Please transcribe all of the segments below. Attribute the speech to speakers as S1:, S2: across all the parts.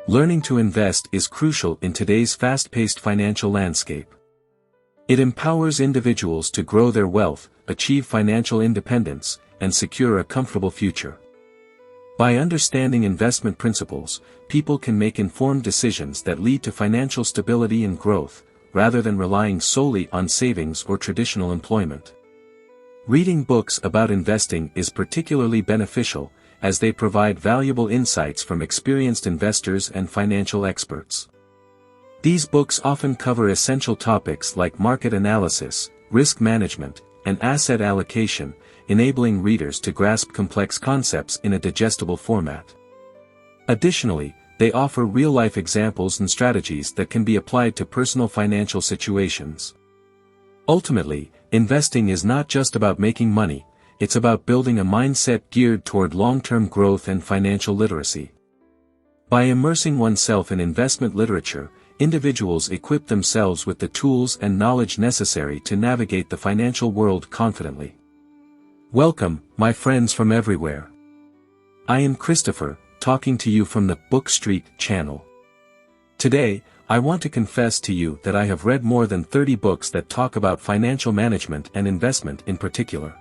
S1: Learning to invest is crucial in today's fast-paced financial landscape. It empowers individuals to grow their wealth, achieve financial independence, and secure a comfortable future. By understanding investment principles, people can make informed decisions that lead to financial stability and growth, rather than relying solely on savings or traditional employment. Reading books about investing is particularly beneficial, as they provide valuable insights from experienced investors and financial experts. These books often cover essential topics like market analysis, risk management, and asset allocation, enabling readers to grasp complex concepts in a digestible format. Additionally, they offer real-life examples and strategies that can be applied to personal financial situations. Ultimately, investing is not just about making money, it's about building a mindset geared toward long-term growth and financial literacy. By immersing oneself in investment literature, individuals equip themselves with the tools and knowledge necessary to navigate the financial world confidently. Welcome, my friends from everywhere. I am Christopher, talking to you from the Book Street channel. Today, I want to confess to you that I have read more than 30 books that talk about financial management and investment in particular.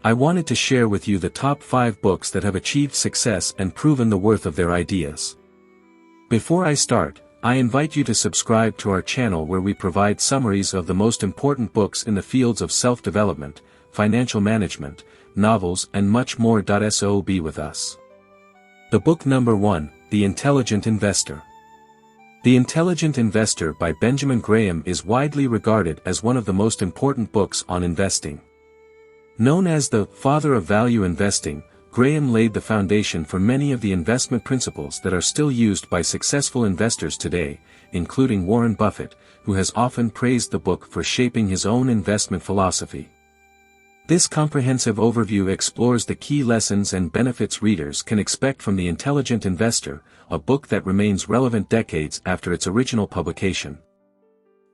S1: I wanted to share with you the top 5 books that have achieved success and proven the worth of their ideas. Before I start, I invite you to subscribe to our channel where we provide summaries of the most important books in the fields of self-development, financial management, novels and much more. So be with us. The book number 1, The Intelligent Investor. The Intelligent Investor by Benjamin Graham is widely regarded as one of the most important books on investing. Known as the father of value investing, Graham laid the foundation for many of the investment principles that are still used by successful investors today, including Warren Buffett, who has often praised the book for shaping his own investment philosophy. This comprehensive overview explores the key lessons and benefits readers can expect from The Intelligent Investor, a book that remains relevant decades after its original publication.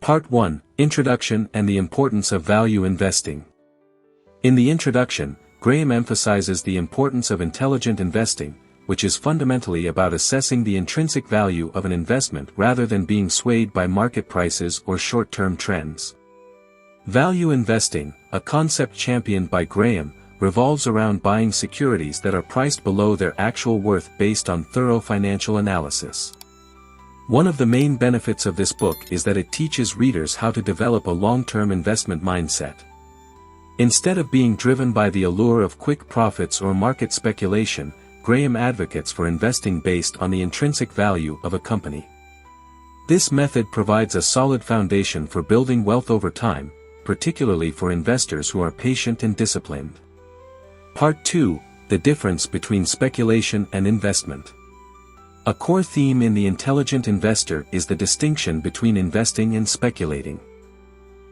S1: Part 1, Introduction and the Importance of Value Investing. In the introduction, Graham emphasizes the importance of intelligent investing, which is fundamentally about assessing the intrinsic value of an investment rather than being swayed by market prices or short-term trends. Value investing, a concept championed by Graham, revolves around buying securities that are priced below their actual worth based on thorough financial analysis. One of the main benefits of this book is that it teaches readers how to develop a long-term investment mindset. Instead of being driven by the allure of quick profits or market speculation, Graham advocates for investing based on the intrinsic value of a company. This method provides a solid foundation for building wealth over time, particularly for investors who are patient and disciplined. Part 2, The Difference Between Speculation and Investment. A core theme in The Intelligent Investor is the distinction between investing and speculating.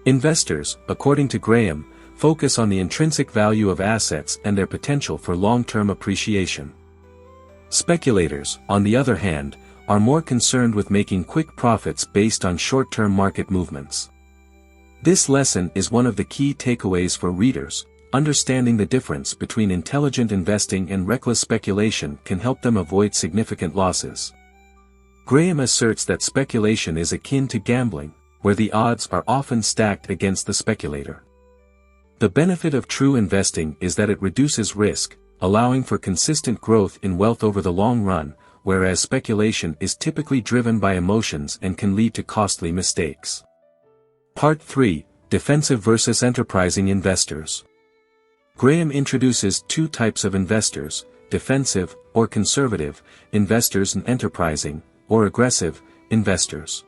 S1: Investors, according to Graham, focus on the intrinsic value of assets and their potential for long-term appreciation. Speculators, on the other hand, are more concerned with making quick profits based on short-term market movements. This lesson is one of the key takeaways for readers. Understanding the difference between intelligent investing and reckless speculation can help them avoid significant losses. Graham asserts that speculation is akin to gambling, where the odds are often stacked against the speculator. The benefit of true investing is that it reduces risk, allowing for consistent growth in wealth over the long run, whereas speculation is typically driven by emotions and can lead to costly mistakes. Part 3, Defensive versus Enterprising Investors. Graham introduces 2 types of investors, defensive, or conservative, investors and enterprising, or aggressive, investors.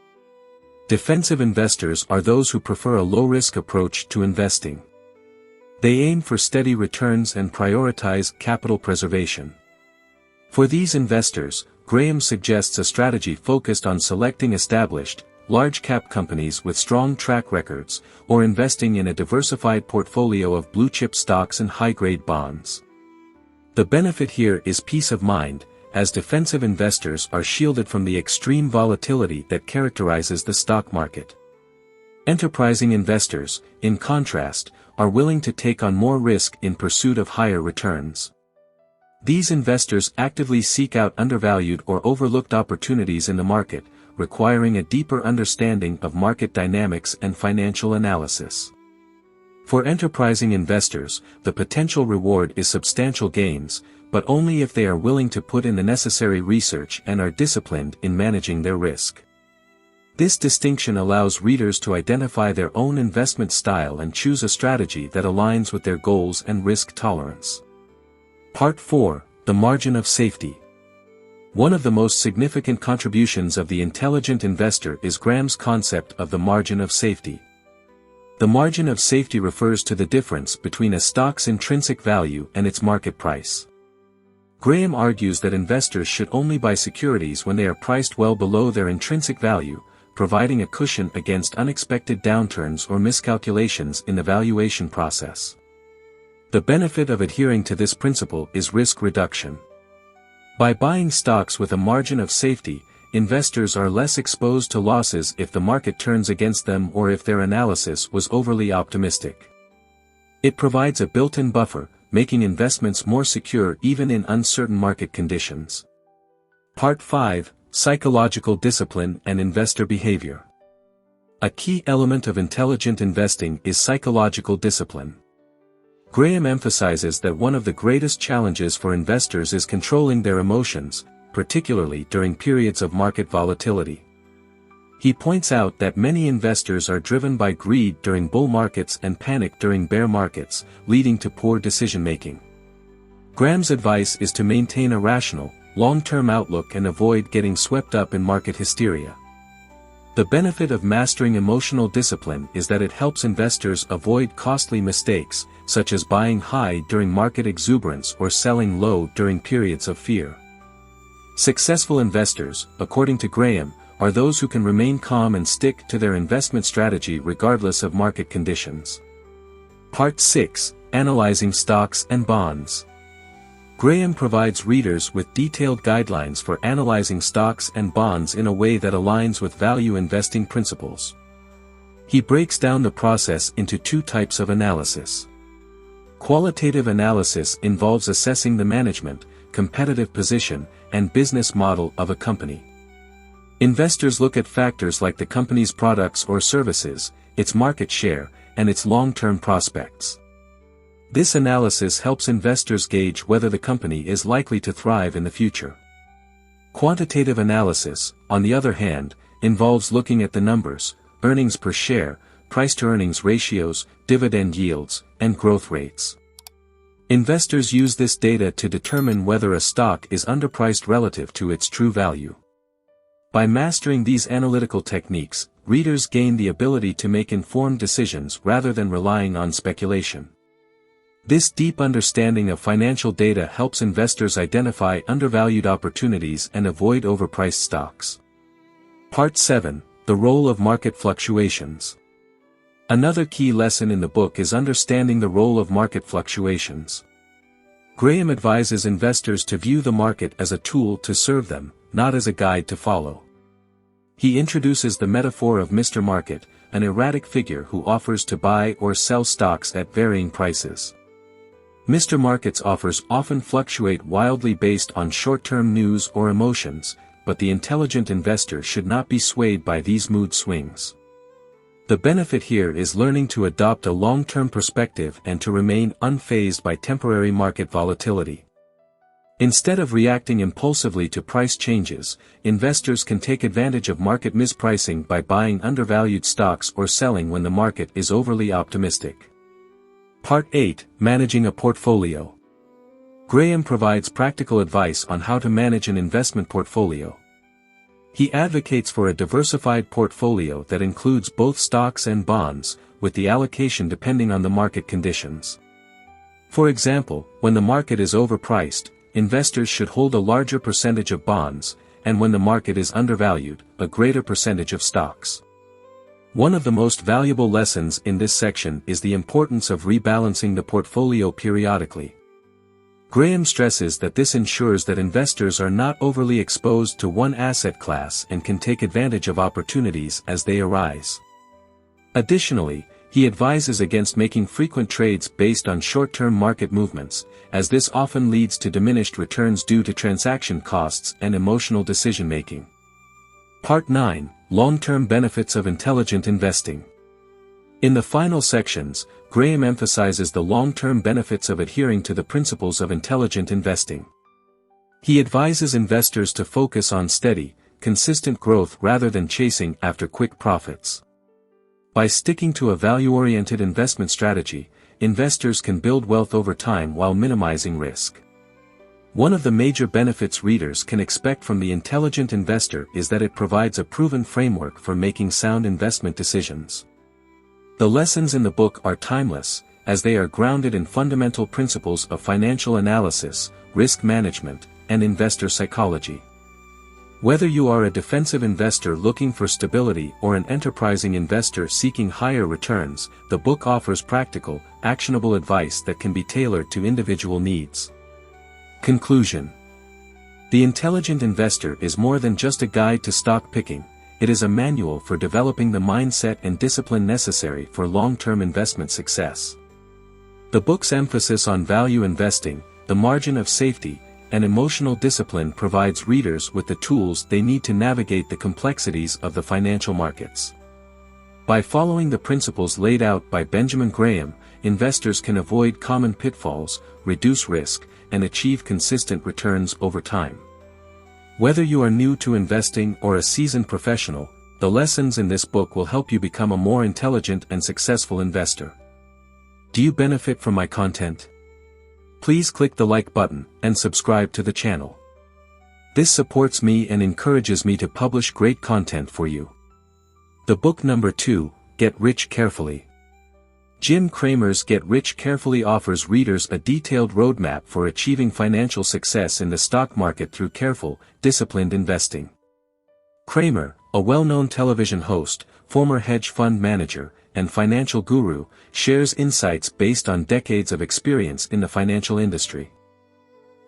S1: Defensive investors are those who prefer a low-risk approach to investing. They aim for steady returns and prioritize capital preservation. For these investors, Graham suggests a strategy focused on selecting established, large-cap companies with strong track records, or investing in a diversified portfolio of blue-chip stocks and high-grade bonds. The benefit here is peace of mind, as defensive investors are shielded from the extreme volatility that characterizes the stock market. Enterprising investors, in contrast, are willing to take on more risk in pursuit of higher returns. These investors actively seek out undervalued or overlooked opportunities in the market, requiring a deeper understanding of market dynamics and financial analysis. For enterprising investors, the potential reward is substantial gains, but only if they are willing to put in the necessary research and are disciplined in managing their risk. This distinction allows readers to identify their own investment style and choose a strategy that aligns with their goals and risk tolerance. Part 4: The Margin of Safety. One of the most significant contributions of the intelligent investor is Graham's concept of the margin of safety. The margin of safety refers to the difference between a stock's intrinsic value and its market price. Graham argues that investors should only buy securities when they are priced well below their intrinsic value, providing a cushion against unexpected downturns or miscalculations in the valuation process. The benefit of adhering to this principle is risk reduction. By buying stocks with a margin of safety, investors are less exposed to losses if the market turns against them or if their analysis was overly optimistic. It provides a built-in buffer, making investments more secure even in uncertain market conditions. Part 5: Psychological Discipline and Investor Behavior. A key element of intelligent investing is psychological discipline. Graham emphasizes that one of the greatest challenges for investors is controlling their emotions, particularly during periods of market volatility. He points out that many investors are driven by greed during bull markets and panic during bear markets, leading to poor decision-making. Graham's advice is to maintain a rational, long-term outlook and avoid getting swept up in market hysteria. The benefit of mastering emotional discipline is that it helps investors avoid costly mistakes, such as buying high during market exuberance or selling low during periods of fear. Successful investors, according to Graham, are those who can remain calm and stick to their investment strategy regardless of market conditions. Part 6: Analyzing Stocks and Bonds. Graham provides readers with detailed guidelines for analyzing stocks and bonds in a way that aligns with value investing principles. He breaks down the process into two types of analysis. Qualitative analysis involves assessing the management, competitive position, and business model of a company. Investors look at factors like the company's products or services, its market share, and its long-term prospects. This analysis helps investors gauge whether the company is likely to thrive in the future. Quantitative analysis, on the other hand, involves looking at the numbers, earnings per share, price-to-earnings ratios, dividend yields, and growth rates. Investors use this data to determine whether a stock is underpriced relative to its true value. By mastering these analytical techniques, readers gain the ability to make informed decisions rather than relying on speculation. This deep understanding of financial data helps investors identify undervalued opportunities and avoid overpriced stocks. Part 7: The Role of Market Fluctuations. Another key lesson in the book is understanding the role of market fluctuations. Graham advises investors to view the market as a tool to serve them, not as a guide to follow. He introduces the metaphor of Mr. Market, an erratic figure who offers to buy or sell stocks at varying prices. Mr. Market's offers often fluctuate wildly based on short-term news or emotions, but the intelligent investor should not be swayed by these mood swings. The benefit here is learning to adopt a long-term perspective and to remain unfazed by temporary market volatility. Instead of reacting impulsively to price changes, investors can take advantage of market mispricing by buying undervalued stocks or selling when the market is overly optimistic. Part 8: Managing a Portfolio. Graham provides practical advice on how to manage an investment portfolio. He advocates for a diversified portfolio that includes both stocks and bonds, with the allocation depending on the market conditions. For example, when the market is overpriced, investors should hold a larger percentage of bonds, and when the market is undervalued, a greater percentage of stocks. One of the most valuable lessons in this section is the importance of rebalancing the portfolio periodically. Graham stresses that this ensures that investors are not overly exposed to one asset class and can take advantage of opportunities as they arise. Additionally, He advises against making frequent trades based on short-term market movements, as this often leads to diminished returns due to transaction costs and emotional decision-making. Part 9: Long-term benefits of intelligent investing. In the final sections, Graham emphasizes the long-term benefits of adhering to the principles of intelligent investing. He advises investors to focus on steady, consistent growth rather than chasing after quick profits. By sticking to a value-oriented investment strategy, investors can build wealth over time while minimizing risk. One of the major benefits readers can expect from the intelligent investor is that it provides a proven framework for making sound investment decisions. The lessons in the book are timeless, as they are grounded in fundamental principles of financial analysis, risk management, and investor psychology. Whether you are a defensive investor looking for stability or an enterprising investor seeking higher returns, the book offers practical, actionable advice that can be tailored to individual needs. Conclusion: The Intelligent Investor is more than just a guide to stock picking, it is a manual for developing the mindset and discipline necessary for long-term investment success. The book's emphasis on value investing, the margin of safety, and emotional discipline provides readers with the tools they need to navigate the complexities of the financial markets. By following the principles laid out by Benjamin Graham, investors can avoid common pitfalls, reduce risk, and achieve consistent returns over time. Whether you are new to investing or a seasoned professional, the lessons in this book will help you become a more intelligent and successful investor. Do you benefit from my content? Please click the like button and subscribe to the channel. This supports me and encourages me to publish great content for you. The book number 2, Get Rich Carefully. Jim Cramer's Get Rich Carefully offers readers a detailed roadmap for achieving financial success in the stock market through careful, disciplined investing. Cramer, a well-known television host, former hedge fund manager, and financial guru, shares insights based on decades of experience in the financial industry.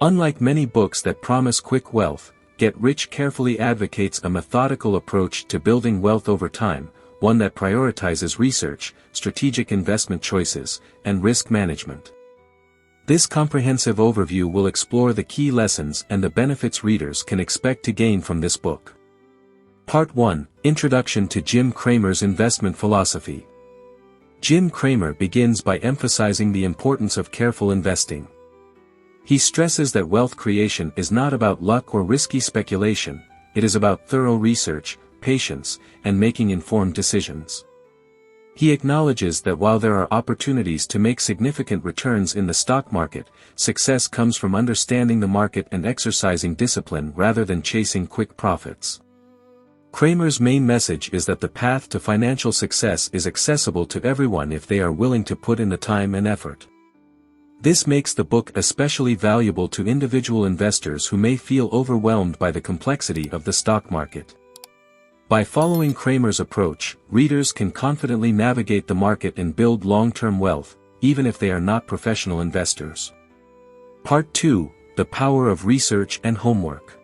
S1: Unlike many books that promise quick wealth, Get Rich Carefully advocates a methodical approach to building wealth over time, one that prioritizes research, strategic investment choices, and risk management. This comprehensive overview will explore the key lessons and the benefits readers can expect to gain from this book. Part 1: Introduction to Jim Cramer's Investment Philosophy. Jim Cramer begins by emphasizing the importance of careful investing. He stresses that wealth creation is not about luck or risky speculation, it is about thorough research, patience, and making informed decisions. He acknowledges that while there are opportunities to make significant returns in the stock market, success comes from understanding the market and exercising discipline rather than chasing quick profits. Cramer's main message is that the path to financial success is accessible to everyone if they are willing to put in the time and effort. This makes the book especially valuable to individual investors who may feel overwhelmed by the complexity of the stock market. By following Cramer's approach, readers can confidently navigate the market and build long-term wealth, even if they are not professional investors. Part 2: The Power of Research and Homework.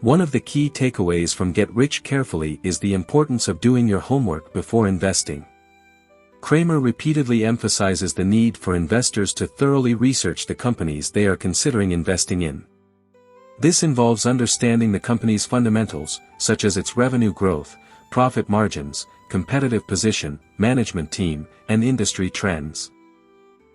S1: One of the key takeaways from Get Rich Carefully is the importance of doing your homework before investing. Cramer repeatedly emphasizes the need for investors to thoroughly research the companies they are considering investing in. This involves understanding the company's fundamentals, such as its revenue growth, profit margins, competitive position, management team, and industry trends.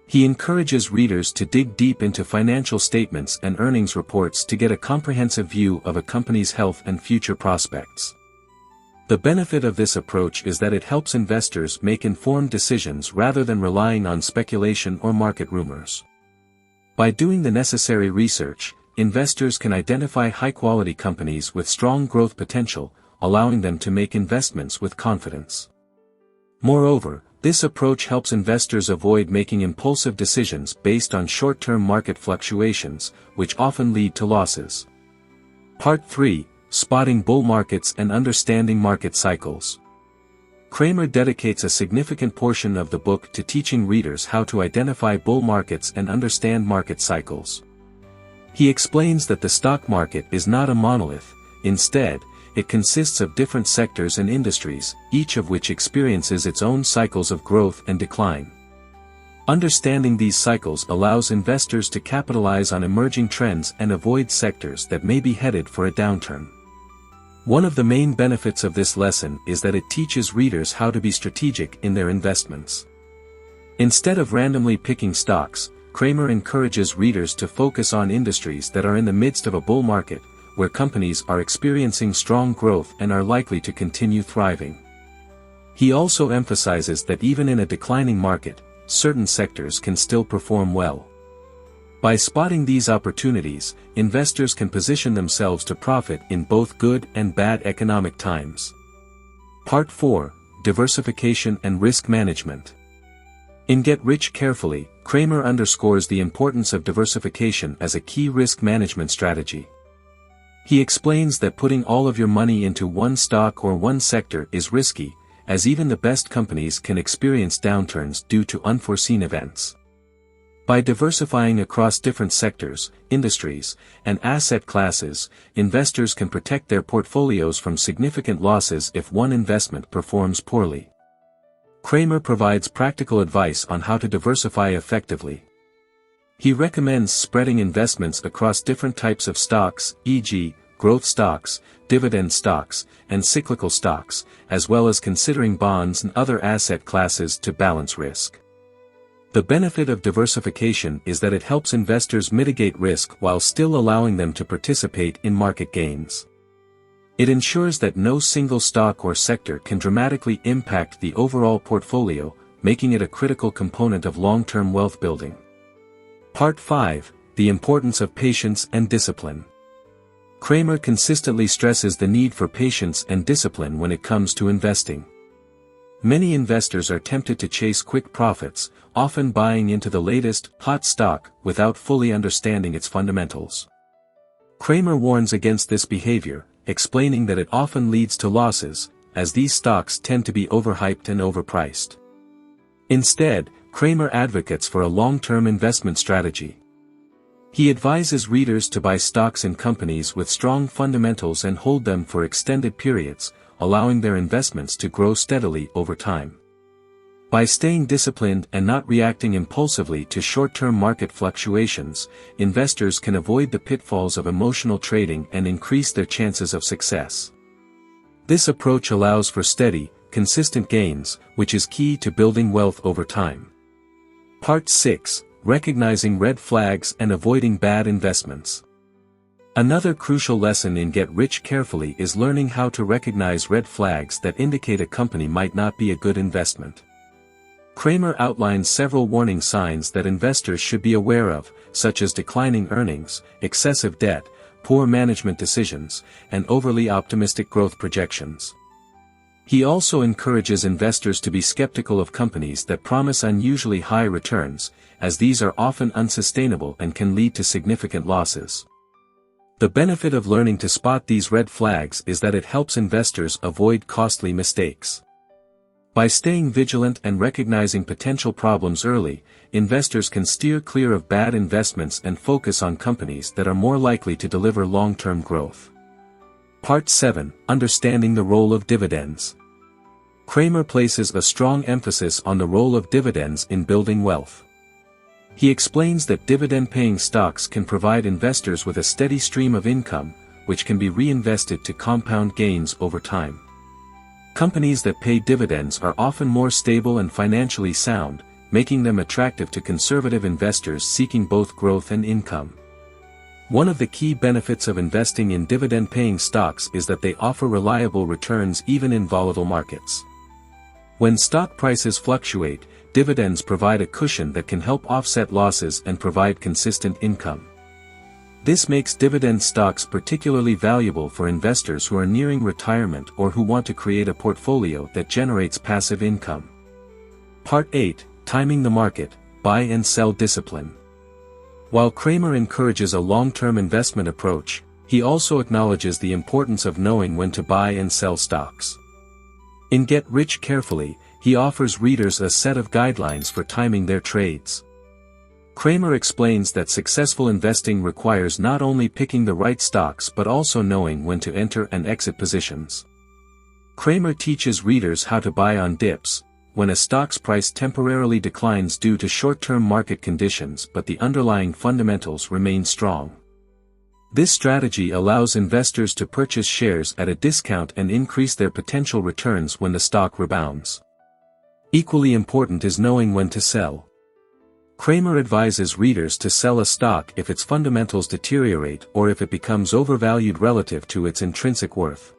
S1: He encourages readers to dig deep into financial statements and earnings reports to get a comprehensive view of a company's health and future prospects. The benefit of this approach is that it helps investors make informed decisions rather than relying on speculation or market rumors. By doing the necessary research, investors can identify high-quality companies with strong growth potential, allowing them to make investments with confidence. Moreover, this approach helps investors avoid making impulsive decisions based on short-term market fluctuations, which often lead to losses. Part 3: Spotting Bull Markets and Understanding Market Cycles. Cramer dedicates a significant portion of the book to teaching readers how to identify bull markets and understand market cycles. He explains that the stock market is not a monolith, instead, it consists of different sectors and industries, each of which experiences its own cycles of growth and decline. Understanding these cycles allows investors to capitalize on emerging trends and avoid sectors that may be headed for a downturn. One of the main benefits of this lesson is that it teaches readers how to be strategic in their investments. Instead of randomly picking stocks, Cramer encourages readers to focus on industries that are in the midst of a bull market, where companies are experiencing strong growth and are likely to continue thriving. He also emphasizes that even in a declining market, certain sectors can still perform well. By spotting these opportunities, investors can position themselves to profit in both good and bad economic times. Part 4: Diversification and Risk Management. In Get Rich Carefully, Cramer underscores the importance of diversification as a key risk management strategy. He explains that putting all of your money into one stock or one sector is risky, as even the best companies can experience downturns due to unforeseen events. By diversifying across different sectors, industries, and asset classes, investors can protect their portfolios from significant losses if one investment performs poorly. Cramer provides practical advice on how to diversify effectively. He recommends spreading investments across different types of stocks, e.g., growth stocks, dividend stocks, and cyclical stocks, as well as considering bonds and other asset classes to balance risk. The benefit of diversification is that it helps investors mitigate risk while still allowing them to participate in market gains. It ensures that no single stock or sector can dramatically impact the overall portfolio, making it a critical component of long-term wealth building. Part 5: The Importance of Patience and Discipline. Cramer consistently stresses the need for patience and discipline when it comes to investing. Many investors are tempted to chase quick profits, often buying into the latest, hot stock without fully understanding its fundamentals. Cramer warns against this behavior, explaining that it often leads to losses, as these stocks tend to be overhyped and overpriced. Instead, Cramer advocates for a long-term investment strategy. He advises readers to buy stocks in companies with strong fundamentals and hold them for extended periods, allowing their investments to grow steadily over time. By staying disciplined and not reacting impulsively to short-term market fluctuations, investors can avoid the pitfalls of emotional trading and increase their chances of success. This approach allows for steady, consistent gains, which is key to building wealth over time. Part 6: Recognizing red flags and avoiding bad investments. Another crucial lesson in Get Rich Carefully is learning how to recognize red flags that indicate a company might not be a good investment. Cramer outlines several warning signs that investors should be aware of, such as declining earnings, excessive debt, poor management decisions, and overly optimistic growth projections. He also encourages investors to be skeptical of companies that promise unusually high returns, as these are often unsustainable and can lead to significant losses. The benefit of learning to spot these red flags is that it helps investors avoid costly mistakes. By staying vigilant and recognizing potential problems early, investors can steer clear of bad investments and focus on companies that are more likely to deliver long-term growth. Part 7: Understanding the Role of Dividends. Cramer places a strong emphasis on the role of dividends in building wealth. He explains that dividend-paying stocks can provide investors with a steady stream of income, which can be reinvested to compound gains over time. Companies that pay dividends are often more stable and financially sound, making them attractive to conservative investors seeking both growth and income. One of the key benefits of investing in dividend-paying stocks is that they offer reliable returns even in volatile markets. When stock prices fluctuate, dividends provide a cushion that can help offset losses and provide consistent income. This makes dividend stocks particularly valuable for investors who are nearing retirement or who want to create a portfolio that generates passive income. Part 8: Timing the Market, Buy and Sell Discipline. While Cramer encourages a long-term investment approach, he also acknowledges the importance of knowing when to buy and sell stocks. In Get Rich Carefully, he offers readers a set of guidelines for timing their trades. Cramer explains that successful investing requires not only picking the right stocks but also knowing when to enter and exit positions. Cramer teaches readers how to buy on dips, when a stock's price temporarily declines due to short-term market conditions but the underlying fundamentals remain strong. This strategy allows investors to purchase shares at a discount and increase their potential returns when the stock rebounds. Equally important is knowing when to sell. Cramer advises readers to sell a stock if its fundamentals deteriorate or if it becomes overvalued relative to its intrinsic worth.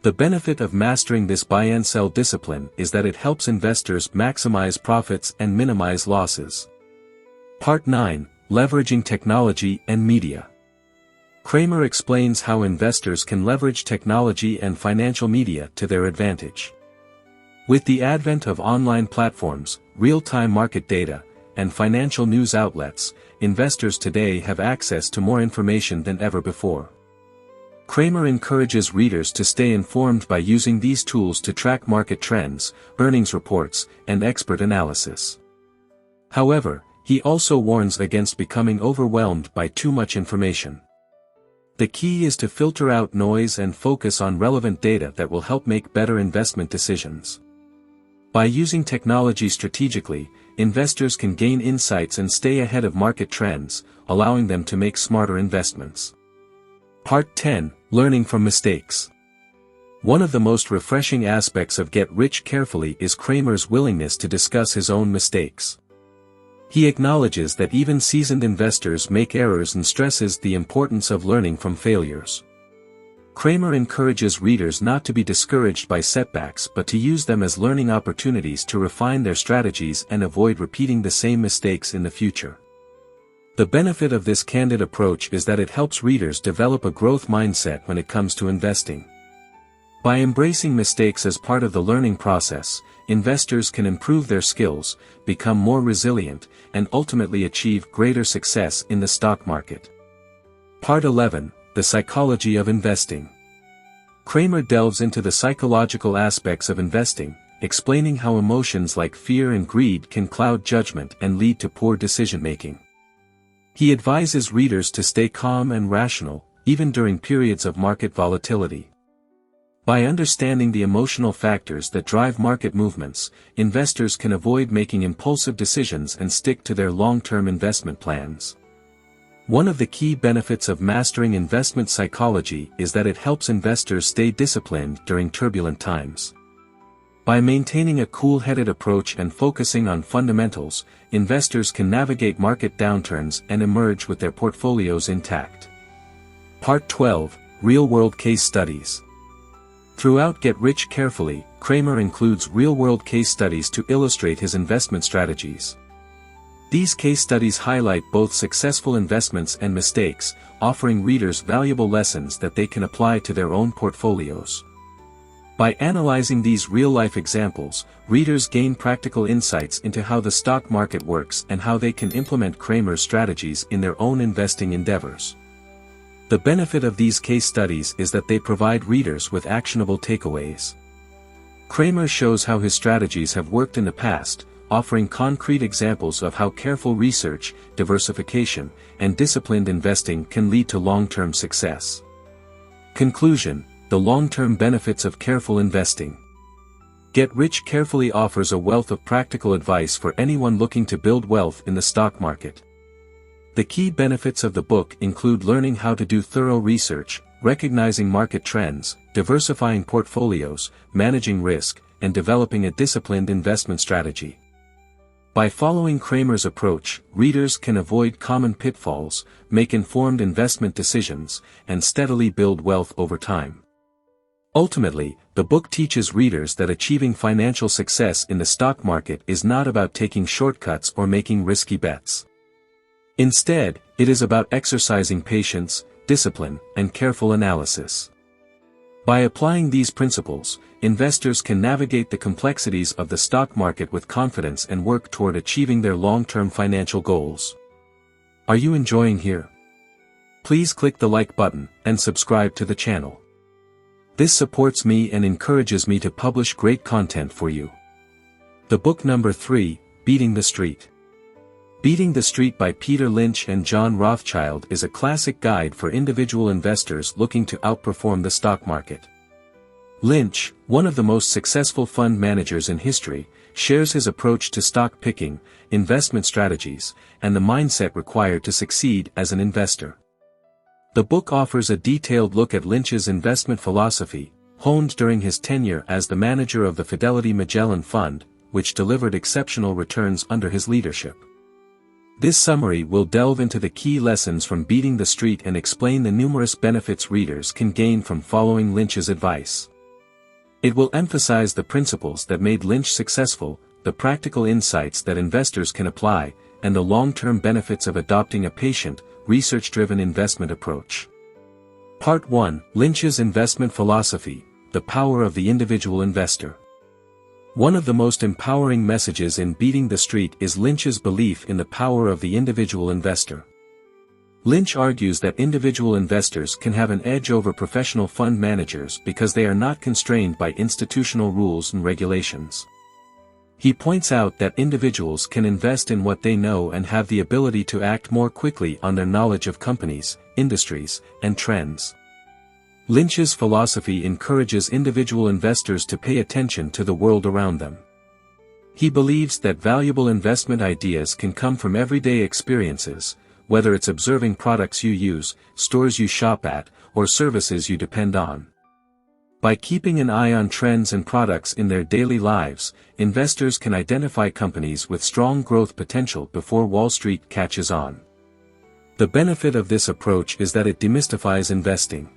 S1: The benefit of mastering this buy and sell discipline is that it helps investors maximize profits and minimize losses. Part 9: Leveraging Technology and Media. Cramer explains how investors can leverage technology and financial media to their advantage. With the advent of online platforms, real-time market data, and financial news outlets, investors today have access to more information than ever before. Cramer encourages readers to stay informed by using these tools to track market trends, earnings reports, and expert analysis. However, he also warns against becoming overwhelmed by too much information. The key is to filter out noise and focus on relevant data that will help make better investment decisions. By using technology strategically, investors can gain insights and stay ahead of market trends, allowing them to make smarter investments. Part 10: Learning from Mistakes. One of the most refreshing aspects of Get Rich Carefully is Cramer's willingness to discuss his own mistakes. He acknowledges that even seasoned investors make errors and stresses the importance of learning from failures. Cramer encourages readers not to be discouraged by setbacks but to use them as learning opportunities to refine their strategies and avoid repeating the same mistakes in the future. The benefit of this candid approach is that it helps readers develop a growth mindset when it comes to investing. By embracing mistakes as part of the learning process, investors can improve their skills, become more resilient, and ultimately achieve greater success in the stock market. Part 11: The Psychology of Investing. Cramer delves into the psychological aspects of investing, explaining how emotions like fear and greed can cloud judgment and lead to poor decision-making. He advises readers to stay calm and rational, even during periods of market volatility. By understanding the emotional factors that drive market movements, investors can avoid making impulsive decisions and stick to their long-term investment plans. One of the key benefits of mastering investment psychology is that it helps investors stay disciplined during turbulent times. By maintaining a cool-headed approach and focusing on fundamentals, investors can navigate market downturns and emerge with their portfolios intact. Part 12: Real-World Case Studies. Throughout Get Rich Carefully, Cramer includes real-world case studies to illustrate his investment strategies. These case studies highlight both successful investments and mistakes, offering readers valuable lessons that they can apply to their own portfolios. By analyzing these real-life examples, readers gain practical insights into how the stock market works and how they can implement Cramer's strategies in their own investing endeavors. The benefit of these case studies is that they provide readers with actionable takeaways. Cramer shows how his strategies have worked in the past, offering concrete examples of how careful research, diversification, and disciplined investing can lead to long-term success. Conclusion: the long-term benefits of careful investing. Get Rich Carefully offers a wealth of practical advice for anyone looking to build wealth in the stock market. The key benefits of the book include learning how to do thorough research, recognizing market trends, diversifying portfolios, managing risk, and developing a disciplined investment strategy. By following Cramer's approach, readers can avoid common pitfalls, make informed investment decisions, and steadily build wealth over time. Ultimately, the book teaches readers that achieving financial success in the stock market is not about taking shortcuts or making risky bets. Instead, it is about exercising patience, discipline, and careful analysis. By applying these principles, investors can navigate the complexities of the stock market with confidence and work toward achieving their long-term financial goals. Are you enjoying here? Please click the like button and subscribe to the channel. This supports me and encourages me to publish great content for you. The book number 3, Beating the Street. Beating the Street by Peter Lynch and John Rothschild is a classic guide for individual investors looking to outperform the stock market. Lynch, one of the most successful fund managers in history, shares his approach to stock picking, investment strategies, and the mindset required to succeed as an investor. The book offers a detailed look at Lynch's investment philosophy, honed during his tenure as the manager of the Fidelity Magellan Fund, which delivered exceptional returns under his leadership. This summary will delve into the key lessons from beating the street and explain the numerous benefits readers can gain from following Lynch's advice. It will emphasize the principles that made Lynch successful, the practical insights that investors can apply, and the long-term benefits of adopting a patient, research-driven investment approach. Part 1: Lynch's Investment Philosophy, The Power of the Individual Investor. One of the most empowering messages in Beating the Street is Lynch's belief in the power of the individual investor. Lynch argues that individual investors can have an edge over professional fund managers because they are not constrained by institutional rules and regulations. He points out that individuals can invest in what they know and have the ability to act more quickly on their knowledge of companies, industries, and trends. Lynch's philosophy encourages individual investors to pay attention to the world around them. He believes that valuable investment ideas can come from everyday experiences, whether it's observing products you use, stores you shop at, or services you depend on. By keeping an eye on trends and products in their daily lives, investors can identify companies with strong growth potential before Wall Street catches on. The benefit of this approach is that it demystifies investing.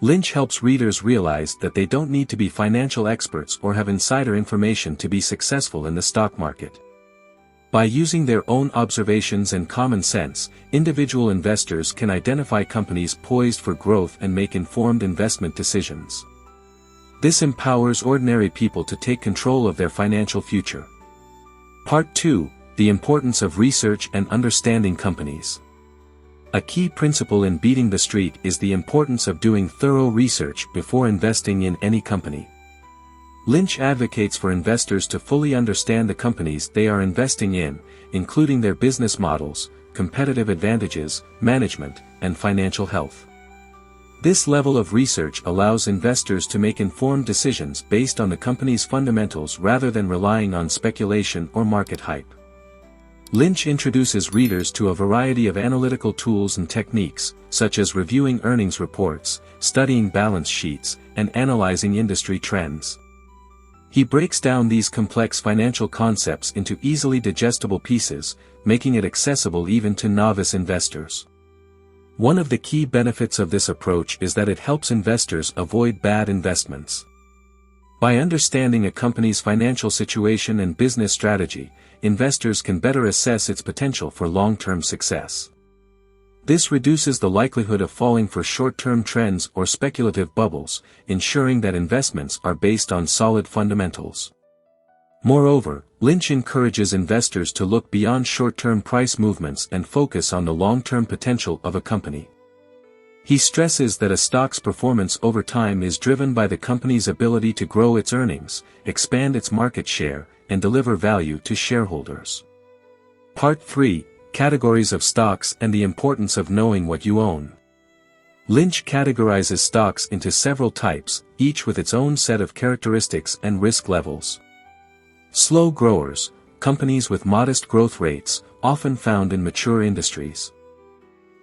S1: Lynch helps readers realize that they don't need to be financial experts or have insider information to be successful in the stock market. By using their own observations and common sense, individual investors can identify companies poised for growth and make informed investment decisions. This empowers ordinary people to take control of their financial future. Part 2: The Importance of Research and Understanding Companies. A key principle in Beating the Street is the importance of doing thorough research before investing in any company. Lynch advocates for investors to fully understand the companies they are investing in, including their business models, competitive advantages, management, and financial health. This level of research allows investors to make informed decisions based on the company's fundamentals rather than relying on speculation or market hype. Lynch introduces readers to a variety of analytical tools and techniques, such as reviewing earnings reports, studying balance sheets, and analyzing industry trends. He breaks down these complex financial concepts into easily digestible pieces, making it accessible even to novice investors. One of the key benefits of this approach is that it helps investors avoid bad investments. By understanding a company's financial situation and business strategy, investors can better assess its potential for long-term success. This reduces the likelihood of falling for short-term trends or speculative bubbles, ensuring that investments are based on solid fundamentals. Moreover, Lynch encourages investors to look beyond short-term price movements and focus on the long-term potential of a company. He stresses that a stock's performance over time is driven by the company's ability to grow its earnings, expand its market share, and deliver value to shareholders. Part 3: Categories of Stocks and the Importance of Knowing What You Own. Lynch categorizes stocks into several types, each with its own set of characteristics and risk levels. Slow growers, companies with modest growth rates, often found in mature industries.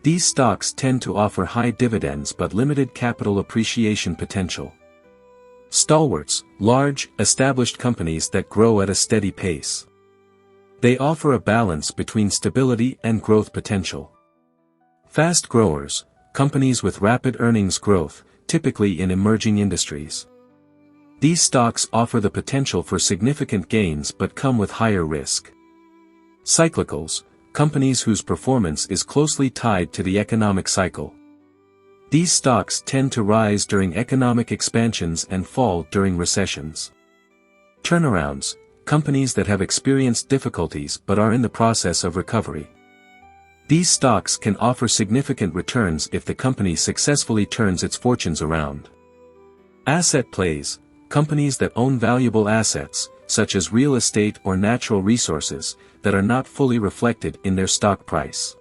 S1: These stocks tend to offer high dividends but limited capital appreciation potential. Stalwarts, large, established companies that grow at a steady pace. They offer a balance between stability and growth potential. Fast growers, companies with rapid earnings growth, typically in emerging industries. These stocks offer the potential for significant gains but come with higher risk. Cyclicals, companies whose performance is closely tied to the economic cycle. These stocks tend to rise during economic expansions and fall during recessions. Turnarounds, companies that have experienced difficulties but are in the process of recovery. These stocks can offer significant returns if the company successfully turns its fortunes around. Asset plays, companies that own valuable assets, such as real estate or natural resources, that are not fully reflected in their stock price.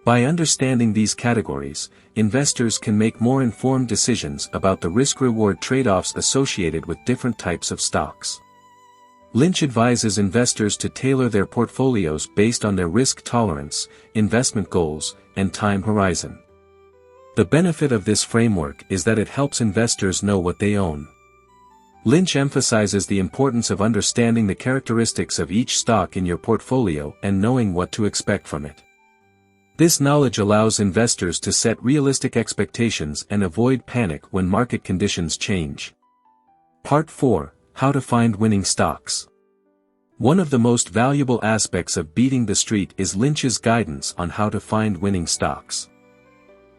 S1: By understanding these categories, investors can make more informed decisions about the risk-reward trade-offs associated with different types of stocks. Lynch advises investors to tailor their portfolios based on their risk tolerance, investment goals, and time horizon. The benefit of this framework is that it helps investors know what they own. Lynch emphasizes the importance of understanding the characteristics of each stock in your portfolio and knowing what to expect from it. This knowledge allows investors to set realistic expectations and avoid panic when market conditions change. Part 4: How to Find Winning Stocks. One of the most valuable aspects of Beating the Street is Lynch's guidance on how to find winning stocks.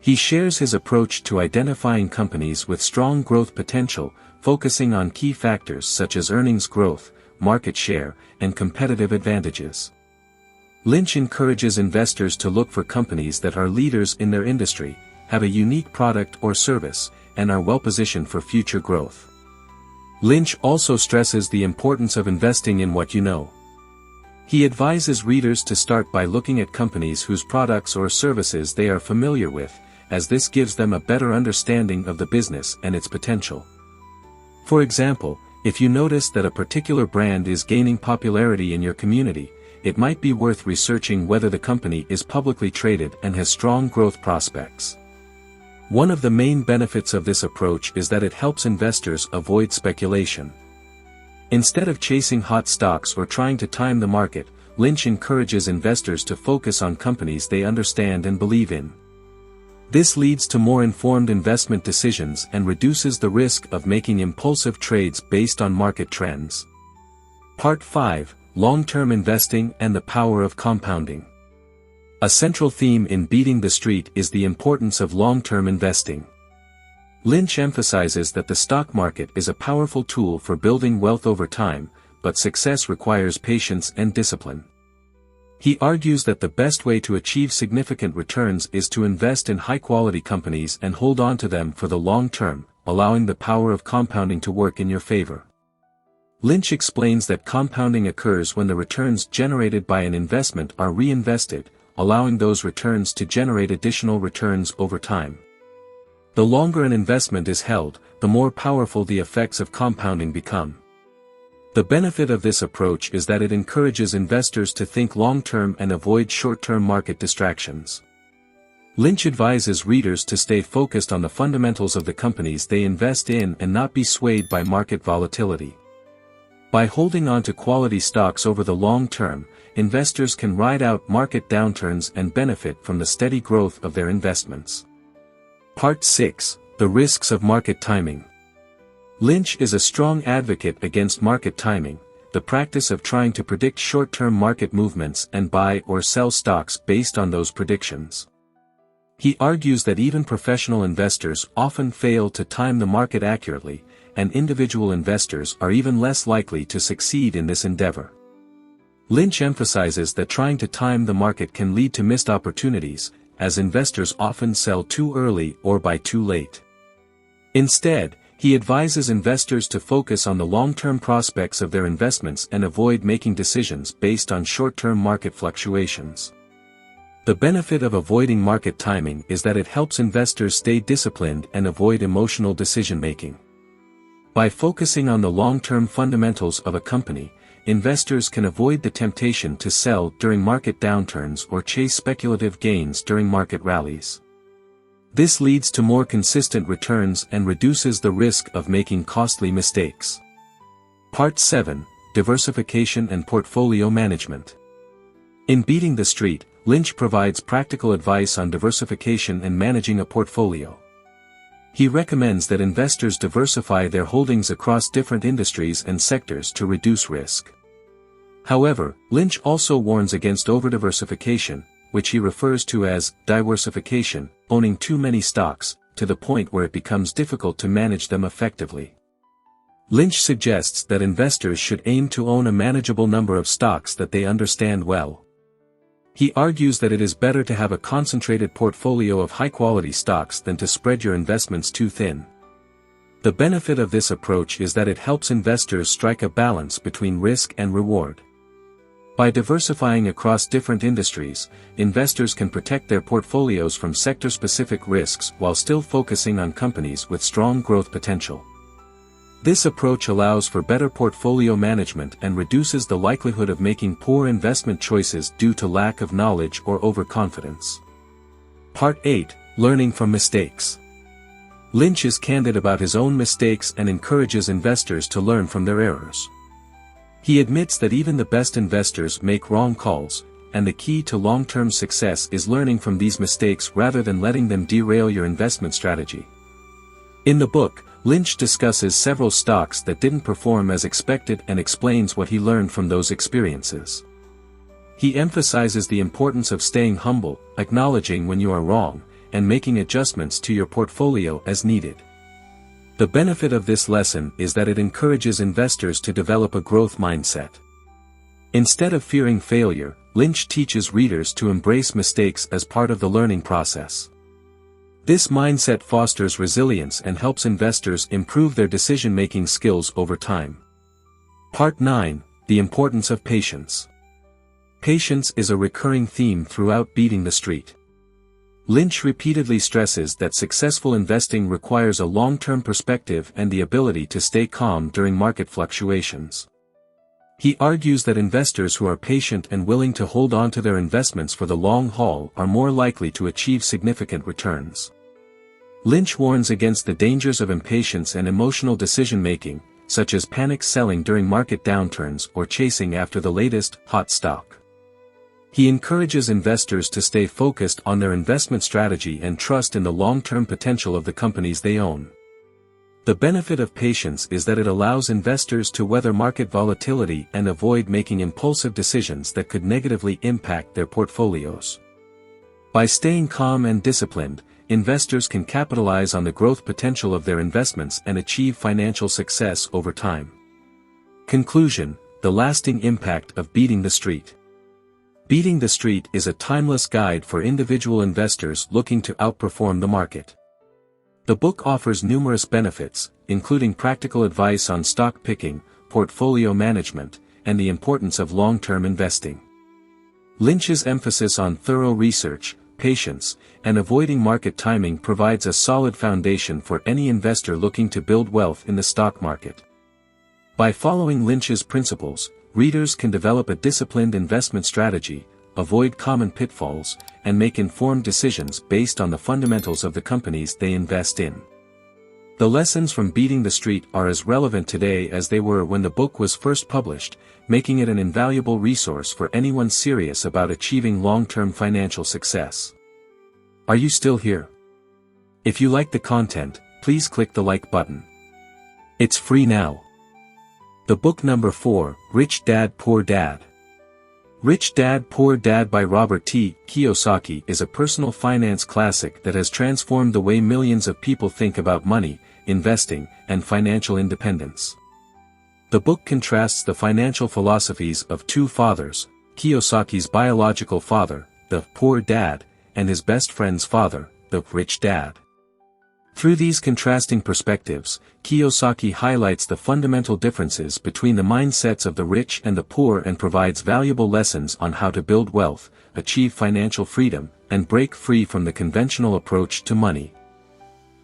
S1: He shares his approach to identifying companies with strong growth potential, focusing on key factors such as earnings growth, market share, and competitive advantages. Lynch encourages investors to look for companies that are leaders in their industry, have a unique product or service, and are well-positioned for future growth. Lynch also stresses the importance of investing in what you know. He advises readers to start by looking at companies whose products or services they are familiar with, as this gives them a better understanding of the business and its potential. For example, if you notice that a particular brand is gaining popularity in your community, it might be worth researching whether the company is publicly traded and has strong growth prospects. One of the main benefits of this approach is that it helps investors avoid speculation. Instead of chasing hot stocks or trying to time the market, Lynch encourages investors to focus on companies they understand and believe in. This leads to more informed investment decisions and reduces the risk of making impulsive trades based on market trends. Part 5: Long-Term Investing and the Power of Compounding. A central theme in Beating the Street is the importance of long-term investing. Lynch emphasizes that the stock market is a powerful tool for building wealth over time, but success requires patience and discipline. He argues that the best way to achieve significant returns is to invest in high-quality companies and hold on to them for the long term, allowing the power of compounding to work in your favor. Lynch explains that compounding occurs when the returns generated by an investment are reinvested, allowing those returns to generate additional returns over time. The longer an investment is held, the more powerful the effects of compounding become. The benefit of this approach is that it encourages investors to think long-term and avoid short-term market distractions. Lynch advises readers to stay focused on the fundamentals of the companies they invest in and not be swayed by market volatility. By holding on to quality stocks over the long term, investors can ride out market downturns and benefit from the steady growth of their investments. Part 6: The Risks of Market Timing. Lynch is a strong advocate against market timing, the practice of trying to predict short-term market movements and buy or sell stocks based on those predictions. He argues that even professional investors often fail to time the market accurately, and individual investors are even less likely to succeed in this endeavor. Lynch emphasizes that trying to time the market can lead to missed opportunities, as investors often sell too early or buy too late. Instead, he advises investors to focus on the long-term prospects of their investments and avoid making decisions based on short-term market fluctuations. The benefit of avoiding market timing is that it helps investors stay disciplined and avoid emotional decision-making. By focusing on the long-term fundamentals of a company, investors can avoid the temptation to sell during market downturns or chase speculative gains during market rallies. This leads to more consistent returns and reduces the risk of making costly mistakes. Part 7: Diversification and Portfolio Management. In Beating the Street, Lynch provides practical advice on diversification and managing a portfolio. He recommends that investors diversify their holdings across different industries and sectors to reduce risk. However, Lynch also warns against overdiversification, which he refers to as diversification, owning too many stocks, to the point where it becomes difficult to manage them effectively. Lynch suggests that investors should aim to own a manageable number of stocks that they understand well. He argues that it is better to have a concentrated portfolio of high-quality stocks than to spread your investments too thin. The benefit of this approach is that it helps investors strike a balance between risk and reward. By diversifying across different industries, investors can protect their portfolios from sector-specific risks while still focusing on companies with strong growth potential. This approach allows for better portfolio management and reduces the likelihood of making poor investment choices due to lack of knowledge or overconfidence. Part 8: Learning from Mistakes. Lynch is candid about his own mistakes and encourages investors to learn from their errors. He admits that even the best investors make wrong calls, and the key to long-term success is learning from these mistakes rather than letting them derail your investment strategy. In the book, Lynch discusses several stocks that didn't perform as expected and explains what he learned from those experiences. He emphasizes the importance of staying humble, acknowledging when you are wrong, and making adjustments to your portfolio as needed. The benefit of this lesson is that it encourages investors to develop a growth mindset. Instead of fearing failure, Lynch teaches readers to embrace mistakes as part of the learning process. This mindset fosters resilience and helps investors improve their decision-making skills over time. Part 9: The Importance of Patience. Patience is a recurring theme throughout Beating the Street. Lynch repeatedly stresses that successful investing requires a long-term perspective and the ability to stay calm during market fluctuations. He argues that investors who are patient and willing to hold on to their investments for the long haul are more likely to achieve significant returns. Lynch warns against the dangers of impatience and emotional decision-making, such as panic selling during market downturns or chasing after the latest hot stock. He encourages investors to stay focused on their investment strategy and trust in the long-term potential of the companies they own. The benefit of patience is that it allows investors to weather market volatility and avoid making impulsive decisions that could negatively impact their portfolios. By staying calm and disciplined, investors can capitalize on the growth potential of their investments and achieve financial success over time. Conclusion: The lasting impact of Beating the Street. Beating the Street is a timeless guide for individual investors looking to outperform the market. The book offers numerous benefits, including practical advice on stock picking, portfolio management, and the importance of long-term investing. Lynch's emphasis on thorough research, patience, and avoiding market timing provides a solid foundation for any investor looking to build wealth in the stock market. By following Lynch's principles, readers can develop a disciplined investment strategy, avoid common pitfalls, and make informed decisions based on the fundamentals of the companies they invest in. The lessons from Beating the Street are as relevant today as they were when the book was first published, making it an invaluable resource for anyone serious about achieving long-term financial success. Are you still here? If you like the content, please click the like button. It's free now. The book number 4, Rich Dad Poor Dad. Rich Dad Poor Dad by Robert T. Kiyosaki is a personal finance classic that has transformed the way millions of people think about money, investing, and financial independence. The book contrasts the financial philosophies of two fathers, Kiyosaki's biological father, the poor dad, and his best friend's father, the rich dad. Through these contrasting perspectives, Kiyosaki highlights the fundamental differences between the mindsets of the rich and the poor and provides valuable lessons on how to build wealth, achieve financial freedom, and break free from the conventional approach to money.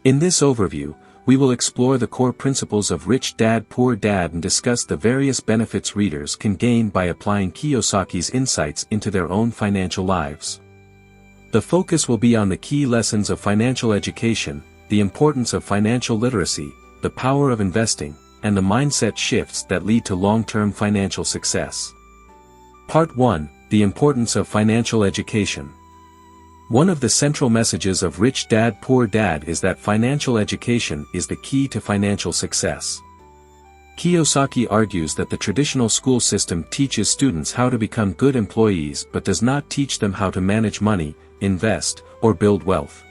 S1: In this overview, we will explore the core principles of Rich Dad Poor Dad and discuss the various benefits readers can gain by applying Kiyosaki's insights into their own financial lives. The focus will be on the key lessons of financial education, the importance of financial literacy, the power of investing, and the mindset shifts that lead to long-term financial success. Part 1: The Importance of Financial Education. One of the central messages of Rich Dad Poor Dad is that financial education is the key to financial success. Kiyosaki argues that the traditional school system teaches students how to become good employees but does not teach them how to manage money, invest, or build wealth.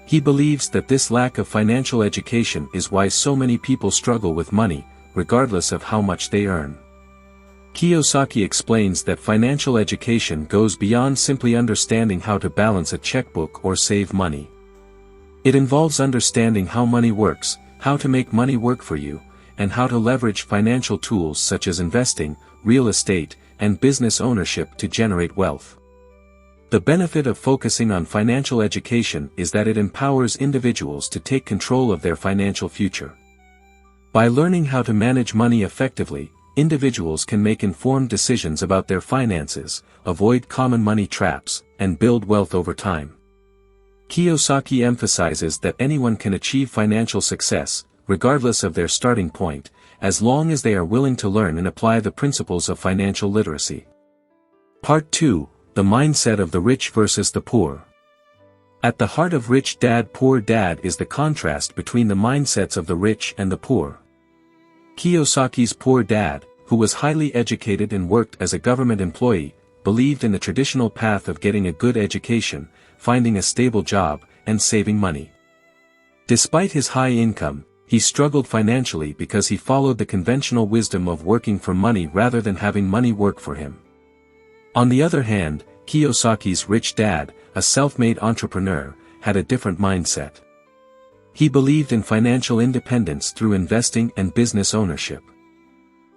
S1: He believes that this lack of financial education is why so many people struggle with money, regardless of how much they earn. Kiyosaki explains that financial education goes beyond simply understanding how to balance a checkbook or save money. It involves understanding how money works, how to make money work for you, and how to leverage financial tools such as investing, real estate, and business ownership to generate wealth. The benefit of focusing on financial education is that it empowers individuals to take control of their financial future. By learning how to manage money effectively, individuals can make informed decisions about their finances, avoid common money traps, and build wealth over time. Kiyosaki emphasizes that anyone can achieve financial success, regardless of their starting point, as long as they are willing to learn and apply the principles of financial literacy. Part 2: The Mindset of the Rich versus the Poor. At the heart of Rich Dad Poor Dad is the contrast between the mindsets of the rich and the poor. Kiyosaki's poor dad, who was highly educated and worked as a government employee, believed in the traditional path of getting a good education, finding a stable job, and saving money. Despite his high income, he struggled financially because he followed the conventional wisdom of working for money rather than having money work for him. On the other hand, Kiyosaki's rich dad, a self-made entrepreneur, had a different mindset. He believed in financial independence through investing and business ownership.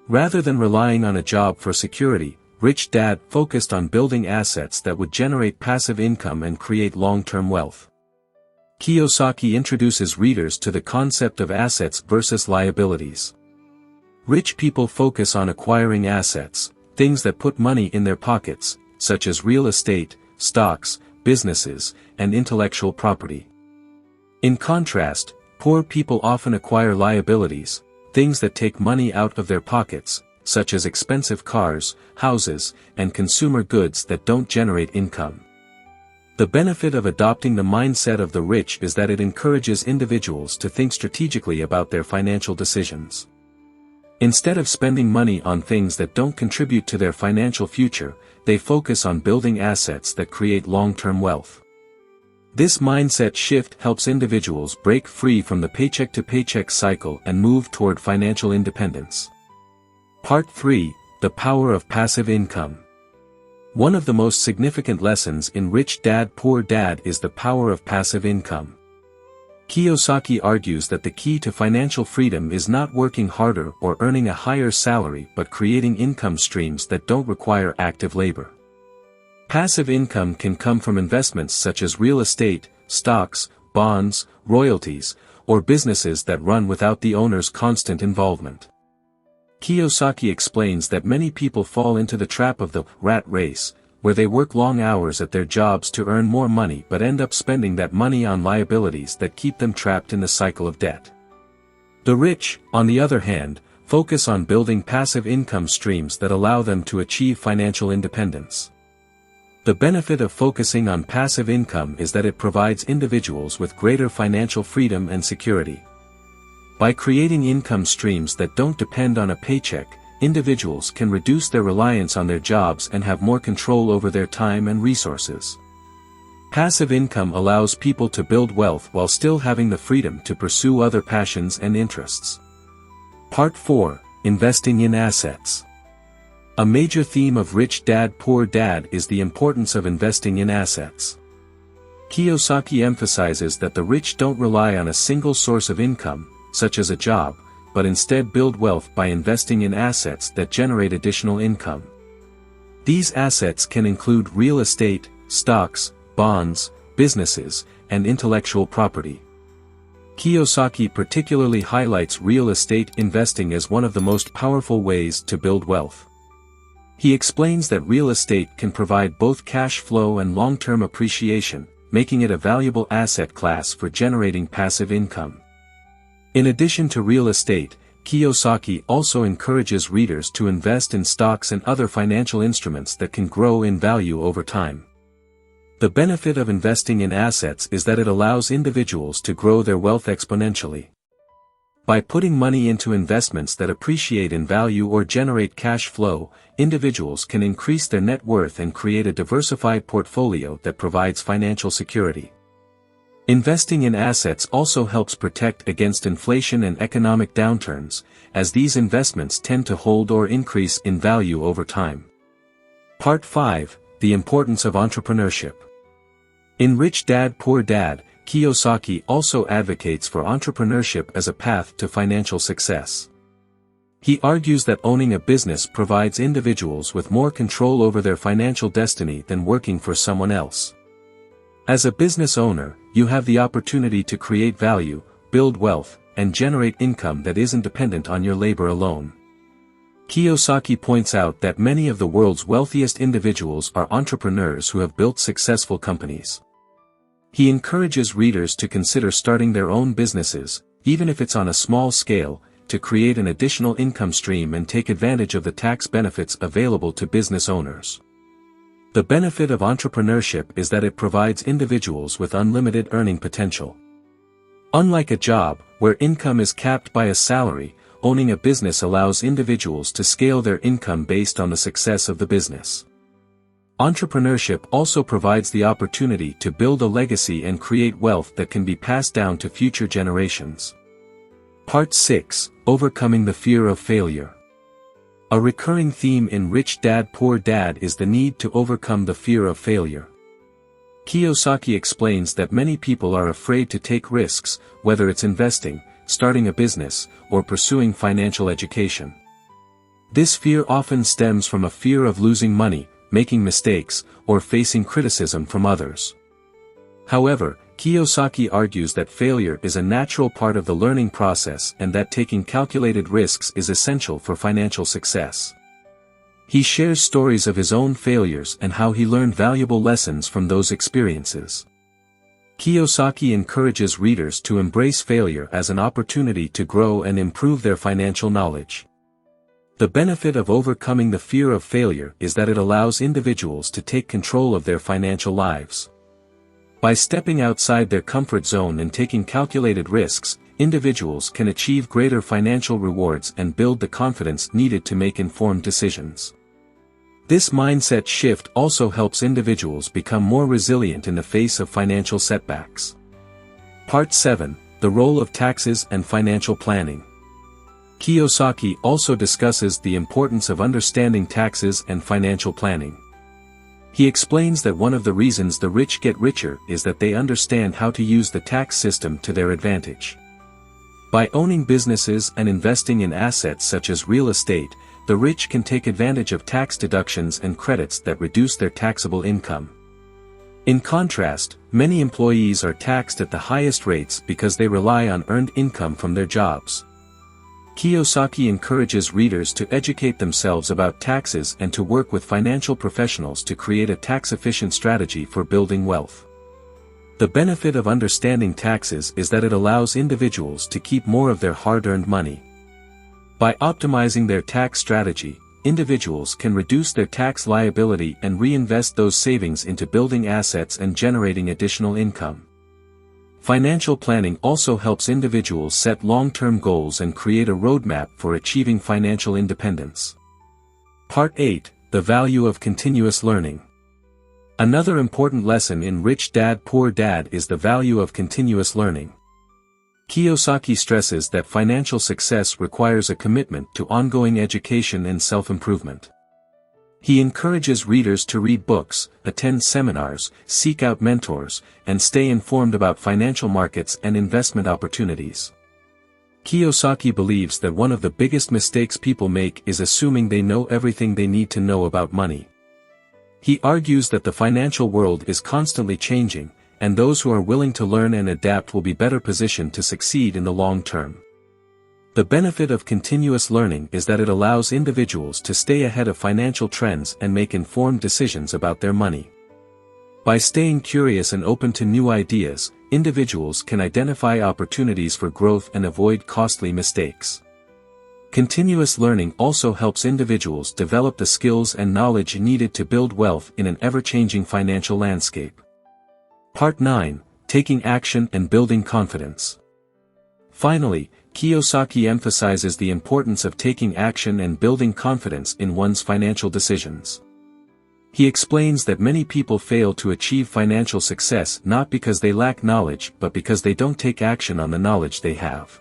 S1: Rather than relying on a job for security, Rich Dad focused on building assets that would generate passive income and create long-term wealth. Kiyosaki introduces readers to the concept of assets versus liabilities. Rich people focus on acquiring assets, things that put money in their pockets, such as real estate, stocks, businesses, and intellectual property. In contrast, poor people often acquire liabilities, things that take money out of their pockets, such as expensive cars, houses, and consumer goods that don't generate income. The benefit of adopting the mindset of the rich is that it encourages individuals to think strategically about their financial decisions. Instead of spending money on things that don't contribute to their financial future, they focus on building assets that create long-term wealth. This mindset shift helps individuals break free from the paycheck-to-paycheck cycle and move toward financial independence. Part 3: The Power of Passive Income. One of the most significant lessons in Rich Dad Poor Dad is the power of passive income. Kiyosaki argues that the key to financial freedom is not working harder or earning a higher salary but creating income streams that don't require active labor. Passive income can come from investments such as real estate, stocks, bonds, royalties, or businesses that run without the owner's constant involvement. Kiyosaki explains that many people fall into the trap of the rat race, where they work long hours at their jobs to earn more money but end up spending that money on liabilities that keep them trapped in the cycle of debt. The rich, on the other hand, focus on building passive income streams that allow them to achieve financial independence. The benefit of focusing on passive income is that it provides individuals with greater financial freedom and security. By creating income streams that don't depend on a paycheck, individuals can reduce their reliance on their jobs and have more control over their time and resources. Passive income allows people to build wealth while still having the freedom to pursue other passions and interests. Part 4: Investing in Assets. A major theme of Rich Dad Poor Dad is the importance of investing in assets. Kiyosaki emphasizes that the rich don't rely on a single source of income, such as a job, but instead build wealth by investing in assets that generate additional income. These assets can include real estate, stocks, bonds, businesses, and intellectual property. Kiyosaki particularly highlights real estate investing as one of the most powerful ways to build wealth. He explains that real estate can provide both cash flow and long-term appreciation, making it a valuable asset class for generating passive income. In addition to real estate, Kiyosaki also encourages readers to invest in stocks and other financial instruments that can grow in value over time. The benefit of investing in assets is that it allows individuals to grow their wealth exponentially. By putting money into investments that appreciate in value or generate cash flow, individuals can increase their net worth and create a diversified portfolio that provides financial security. Investing in assets also helps protect against inflation and economic downturns, as these investments tend to hold or increase in value over time. Part 5: The Importance of Entrepreneurship. In Rich Dad Poor Dad, Kiyosaki also advocates for entrepreneurship as a path to financial success. He argues that owning a business provides individuals with more control over their financial destiny than working for someone else. As a business owner, you have the opportunity to create value, build wealth, and generate income that isn't dependent on your labor alone. Kiyosaki points out that many of the world's wealthiest individuals are entrepreneurs who have built successful companies. He encourages readers to consider starting their own businesses, even if it's on a small scale, to create an additional income stream and take advantage of the tax benefits available to business owners. The benefit of entrepreneurship is that it provides individuals with unlimited earning potential. Unlike a job, where income is capped by a salary, owning a business allows individuals to scale their income based on the success of the business. Entrepreneurship also provides the opportunity to build a legacy and create wealth that can be passed down to future generations. Part 6: Overcoming the Fear of Failure. A recurring theme in Rich Dad Poor Dad is the need to overcome the fear of failure. Kiyosaki explains that many people are afraid to take risks, whether it's investing, starting a business, or pursuing financial education. This fear often stems from a fear of losing money, making mistakes, or facing criticism from others. However, Kiyosaki argues that failure is a natural part of the learning process and that taking calculated risks is essential for financial success. He shares stories of his own failures and how he learned valuable lessons from those experiences. Kiyosaki encourages readers to embrace failure as an opportunity to grow and improve their financial knowledge. The benefit of overcoming the fear of failure is that it allows individuals to take control of their financial lives. By stepping outside their comfort zone and taking calculated risks, individuals can achieve greater financial rewards and build the confidence needed to make informed decisions. This mindset shift also helps individuals become more resilient in the face of financial setbacks. Part 7: The Role of Taxes and Financial Planning. Kiyosaki also discusses the importance of understanding taxes and financial planning. He explains that one of the reasons the rich get richer is that they understand how to use the tax system to their advantage. By owning businesses and investing in assets such as real estate, the rich can take advantage of tax deductions and credits that reduce their taxable income. In contrast, many employees are taxed at the highest rates because they rely on earned income from their jobs. Kiyosaki encourages readers to educate themselves about taxes and to work with financial professionals to create a tax-efficient strategy for building wealth. The benefit of understanding taxes is that it allows individuals to keep more of their hard-earned money. By optimizing their tax strategy, individuals can reduce their tax liability and reinvest those savings into building assets and generating additional income. Financial planning also helps individuals set long-term goals and create a roadmap for achieving financial independence. Part 8: The Value of Continuous Learning. Another important lesson in Rich Dad Poor Dad is the value of continuous learning. Kiyosaki stresses that financial success requires a commitment to ongoing education and self-improvement. He encourages readers to read books, attend seminars, seek out mentors, and stay informed about financial markets and investment opportunities. Kiyosaki believes that one of the biggest mistakes people make is assuming they know everything they need to know about money. He argues that the financial world is constantly changing, and those who are willing to learn and adapt will be better positioned to succeed in the long term. The benefit of continuous learning is that it allows individuals to stay ahead of financial trends and make informed decisions about their money. By staying curious and open to new ideas, individuals can identify opportunities for growth and avoid costly mistakes. Continuous learning also helps individuals develop the skills and knowledge needed to build wealth in an ever-changing financial landscape. Part 9: Taking Action and Building Confidence. Finally, Kiyosaki emphasizes the importance of taking action and building confidence in one's financial decisions. He explains that many people fail to achieve financial success not because they lack knowledge but because they don't take action on the knowledge they have.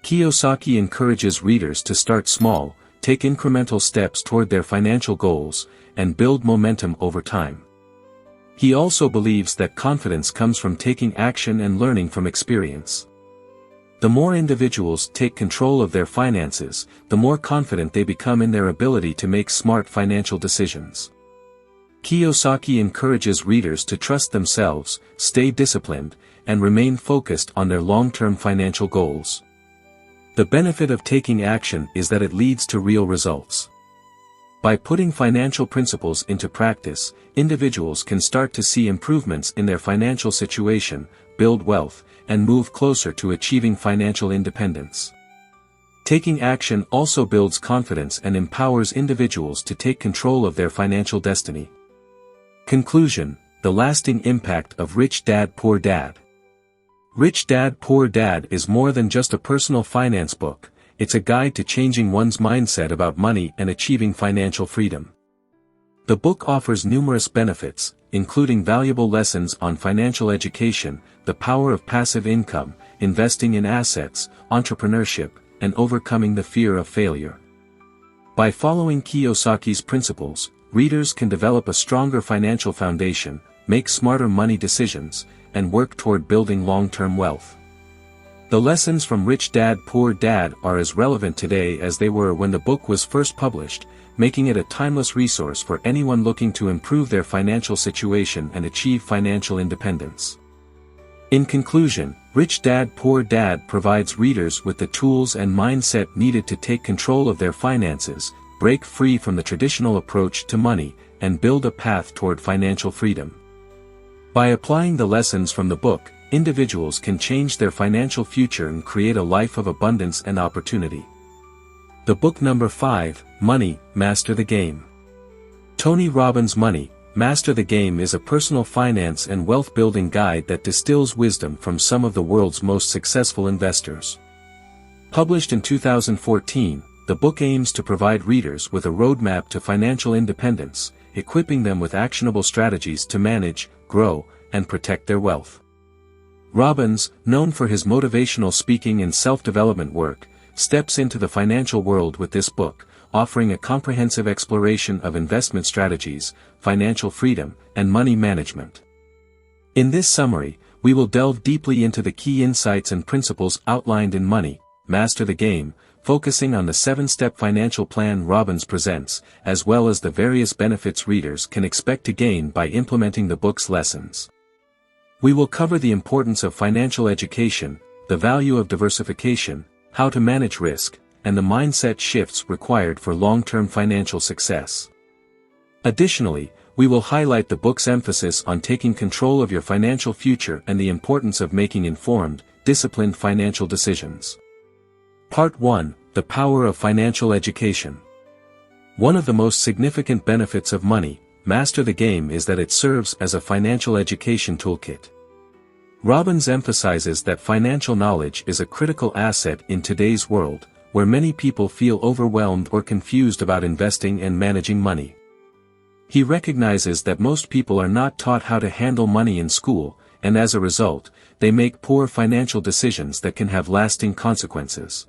S1: Kiyosaki encourages readers to start small, take incremental steps toward their financial goals, and build momentum over time. He also believes that confidence comes from taking action and learning from experience. The more individuals take control of their finances, the more confident they become in their ability to make smart financial decisions. Kiyosaki encourages readers to trust themselves, stay disciplined, and remain focused on their long-term financial goals. The benefit of taking action is that it leads to real results. By putting financial principles into practice, individuals can start to see improvements in their financial situation, build wealth, and move closer to achieving financial independence. Taking action also builds confidence and empowers individuals to take control of their financial destiny. Conclusion: the lasting impact of Rich Dad Poor Dad. Rich Dad Poor Dad is more than just a personal finance book, it's a guide to changing one's mindset about money and achieving financial freedom. The book offers numerous benefits, including valuable lessons on financial education, the power of passive income, investing in assets, entrepreneurship, and overcoming the fear of failure. By following Kiyosaki's principles, readers can develop a stronger financial foundation, make smarter money decisions, and work toward building long-term wealth. The lessons from Rich Dad Poor Dad are as relevant today as they were when the book was first published, making it a timeless resource for anyone looking to improve their financial situation and achieve financial independence. In conclusion, Rich Dad Poor Dad provides readers with the tools and mindset needed to take control of their finances, break free from the traditional approach to money, and build a path toward financial freedom. By applying the lessons from the book, individuals can change their financial future and create a life of abundance and opportunity. The book number 5, Money, Master the Game. Tony Robbins' Money, Master the Game is a personal finance and wealth-building guide that distills wisdom from some of the world's most successful investors. Published in 2014, the book aims to provide readers with a roadmap to financial independence, equipping them with actionable strategies to manage, grow, and protect their wealth. Robbins, known for his motivational speaking and self-development work, steps into the financial world with this book, offering a comprehensive exploration of investment strategies, financial freedom, and money management. In this summary, we will delve deeply into the key insights and principles outlined in Money, Master the Game, focusing on the 7-step financial plan Robbins presents, as well as the various benefits readers can expect to gain by implementing the book's lessons. We will cover the importance of financial education, the value of diversification, how to manage risk, and the mindset shifts required for long-term financial success. Additionally, we will highlight the book's emphasis on taking control of your financial future and the importance of making informed, disciplined financial decisions. Part 1: The Power of Financial Education. One of the most significant benefits of Money, Master the Game is that it serves as a financial education toolkit. Robbins emphasizes that financial knowledge is a critical asset in today's world, where many people feel overwhelmed or confused about investing and managing money. He recognizes that most people are not taught how to handle money in school, and as a result, they make poor financial decisions that can have lasting consequences.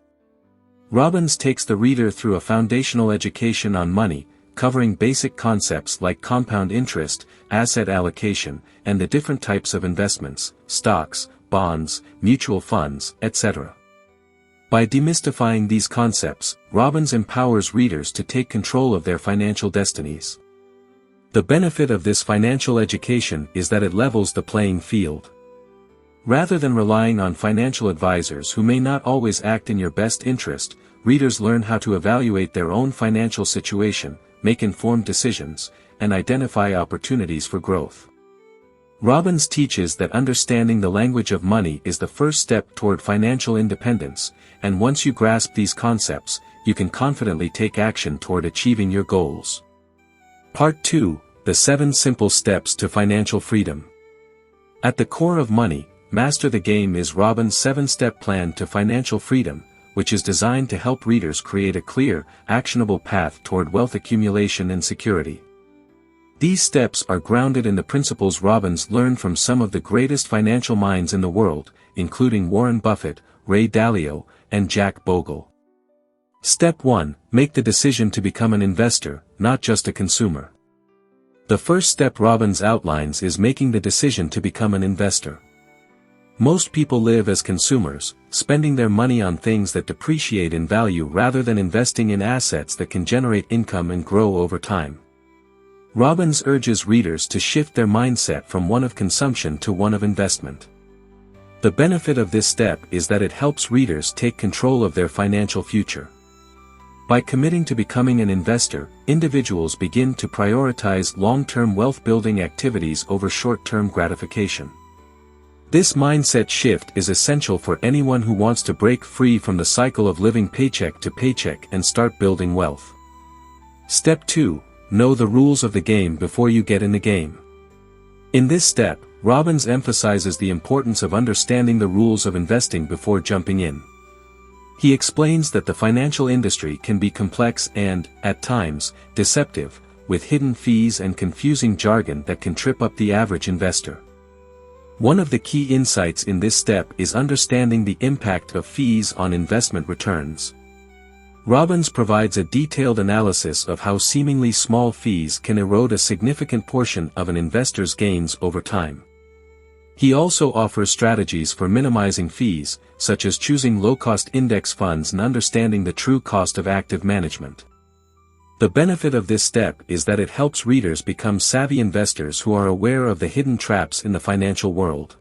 S1: Robbins takes the reader through a foundational education on money, covering basic concepts like compound interest, asset allocation, and the different types of investments, stocks, bonds, mutual funds, etc. By demystifying these concepts, Robbins empowers readers to take control of their financial destinies. The benefit of this financial education is that it levels the playing field. Rather than relying on financial advisors who may not always act in your best interest, readers learn how to evaluate their own financial situation, make informed decisions, and identify opportunities for growth. Robbins teaches that understanding the language of money is the first step toward financial independence, and once you grasp these concepts, you can confidently take action toward achieving your goals. Part 2: The 7 Simple Steps to Financial Freedom. At the core of Money, Master the Game is Robbins' 7-step plan to financial freedom, which is designed to help readers create a clear, actionable path toward wealth accumulation and security. These steps are grounded in the principles Robbins learned from some of the greatest financial minds in the world, including Warren Buffett, Ray Dalio, and Jack Bogle. Step 1: Make the decision to become an investor, not just a consumer. The first step Robbins outlines is making the decision to become an investor. Most people live as consumers, spending their money on things that depreciate in value rather than investing in assets that can generate income and grow over time. Robbins urges readers to shift their mindset from one of consumption to one of investment. The benefit of this step is that it helps readers take control of their financial future. By committing to becoming an investor, individuals begin to prioritize long-term wealth-building activities over short-term gratification. This mindset shift is essential for anyone who wants to break free from the cycle of living paycheck to paycheck and start building wealth. Step 2. Know the rules of the game before you get in the game. In this step, Robbins emphasizes the importance of understanding the rules of investing before jumping in. He explains that the financial industry can be complex and, at times, deceptive, with hidden fees and confusing jargon that can trip up the average investor. One of the key insights in this step is understanding the impact of fees on investment returns. Robbins provides a detailed analysis of how seemingly small fees can erode a significant portion of an investor's gains over time. He also offers strategies for minimizing fees, such as choosing low-cost index funds and understanding the true cost of active management. The benefit of this step is that it helps readers become savvy investors who are aware of the hidden traps in the financial world.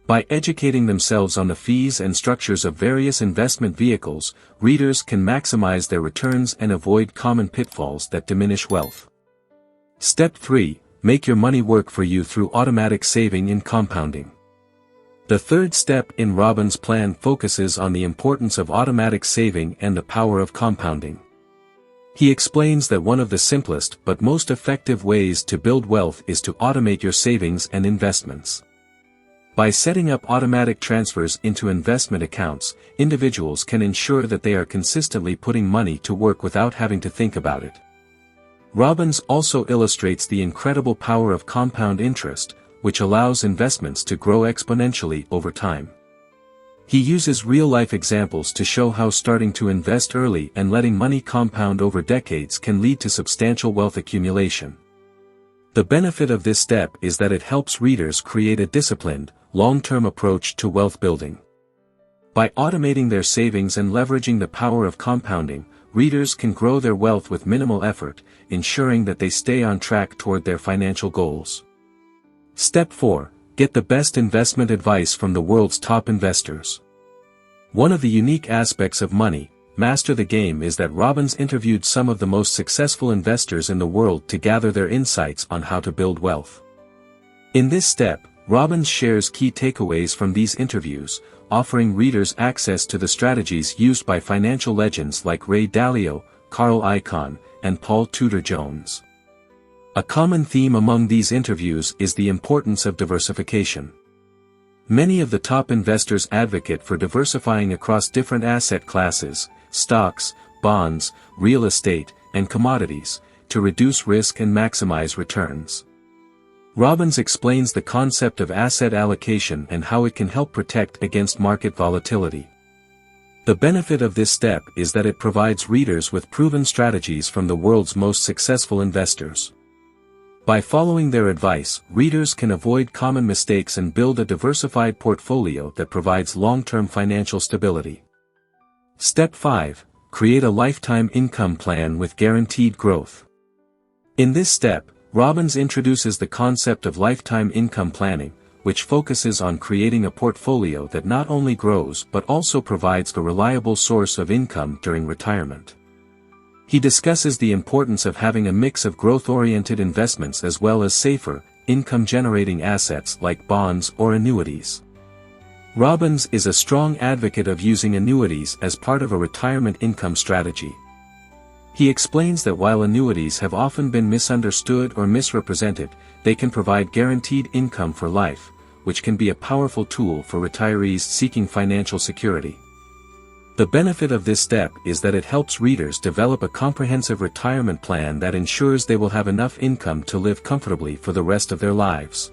S1: By educating themselves on the fees and structures of various investment vehicles, readers can maximize their returns and avoid common pitfalls that diminish wealth. Step 3. Make your money work for you through automatic saving and compounding. The third step in Robbins' plan focuses on the importance of automatic saving and the power of compounding. He explains that one of the simplest but most effective ways to build wealth is to automate your savings and investments. By setting up automatic transfers into investment accounts, individuals can ensure that they are consistently putting money to work without having to think about it. Robbins also illustrates the incredible power of compound interest, which allows investments to grow exponentially over time. He uses real-life examples to show how starting to invest early and letting money compound over decades can lead to substantial wealth accumulation. The benefit of this step is that it helps readers create a disciplined, long-term approach to wealth building. By automating their savings and leveraging the power of compounding, readers can grow their wealth with minimal effort, ensuring that they stay on track toward their financial goals. Step 4. Get the best investment advice from the world's top investors. One of the unique aspects of Money, Master the Game is that Robbins interviewed some of the most successful investors in the world to gather their insights on how to build wealth. In this step, Robbins shares key takeaways from these interviews, offering readers access to the strategies used by financial legends like Ray Dalio, Carl Icahn, and Paul Tudor Jones. A common theme among these interviews is the importance of diversification. Many of the top investors advocate for diversifying across different asset classes, stocks, bonds, real estate, and commodities, to reduce risk and maximize returns. Robbins explains the concept of asset allocation and how it can help protect against market volatility. The benefit of this step is that it provides readers with proven strategies from the world's most successful investors. By following their advice, readers can avoid common mistakes and build a diversified portfolio that provides long-term financial stability. Step 5. Create a lifetime income plan with guaranteed growth. In this step, Robbins introduces the concept of lifetime income planning, which focuses on creating a portfolio that not only grows but also provides a reliable source of income during retirement. He discusses the importance of having a mix of growth-oriented investments as well as safer, income-generating assets like bonds or annuities. Robbins is a strong advocate of using annuities as part of a retirement income strategy. He explains that while annuities have often been misunderstood or misrepresented, they can provide guaranteed income for life, which can be a powerful tool for retirees seeking financial security. The benefit of this step is that it helps readers develop a comprehensive retirement plan that ensures they will have enough income to live comfortably for the rest of their lives.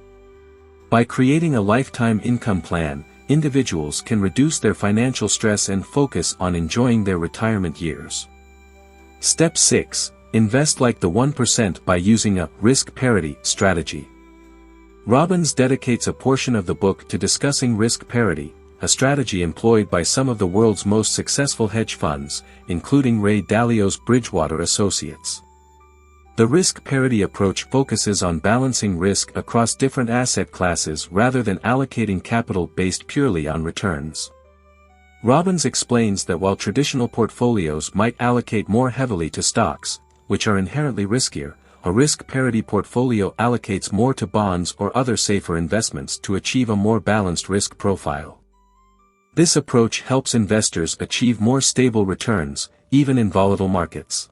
S1: By creating a lifetime income plan, individuals can reduce their financial stress and focus on enjoying their retirement years. Step 6. invest like the 1% by using a risk parity strategy. Robbins dedicates a portion of the book to discussing risk parity, a strategy employed by some of the world's most successful hedge funds, including Ray Dalio's Bridgewater Associates. The risk parity approach focuses on balancing risk across different asset classes rather than allocating capital based purely on returns. Robbins explains that while traditional portfolios might allocate more heavily to stocks, which are inherently riskier, a risk parity portfolio allocates more to bonds or other safer investments to achieve a more balanced risk profile. This approach helps investors achieve more stable returns, even in volatile markets.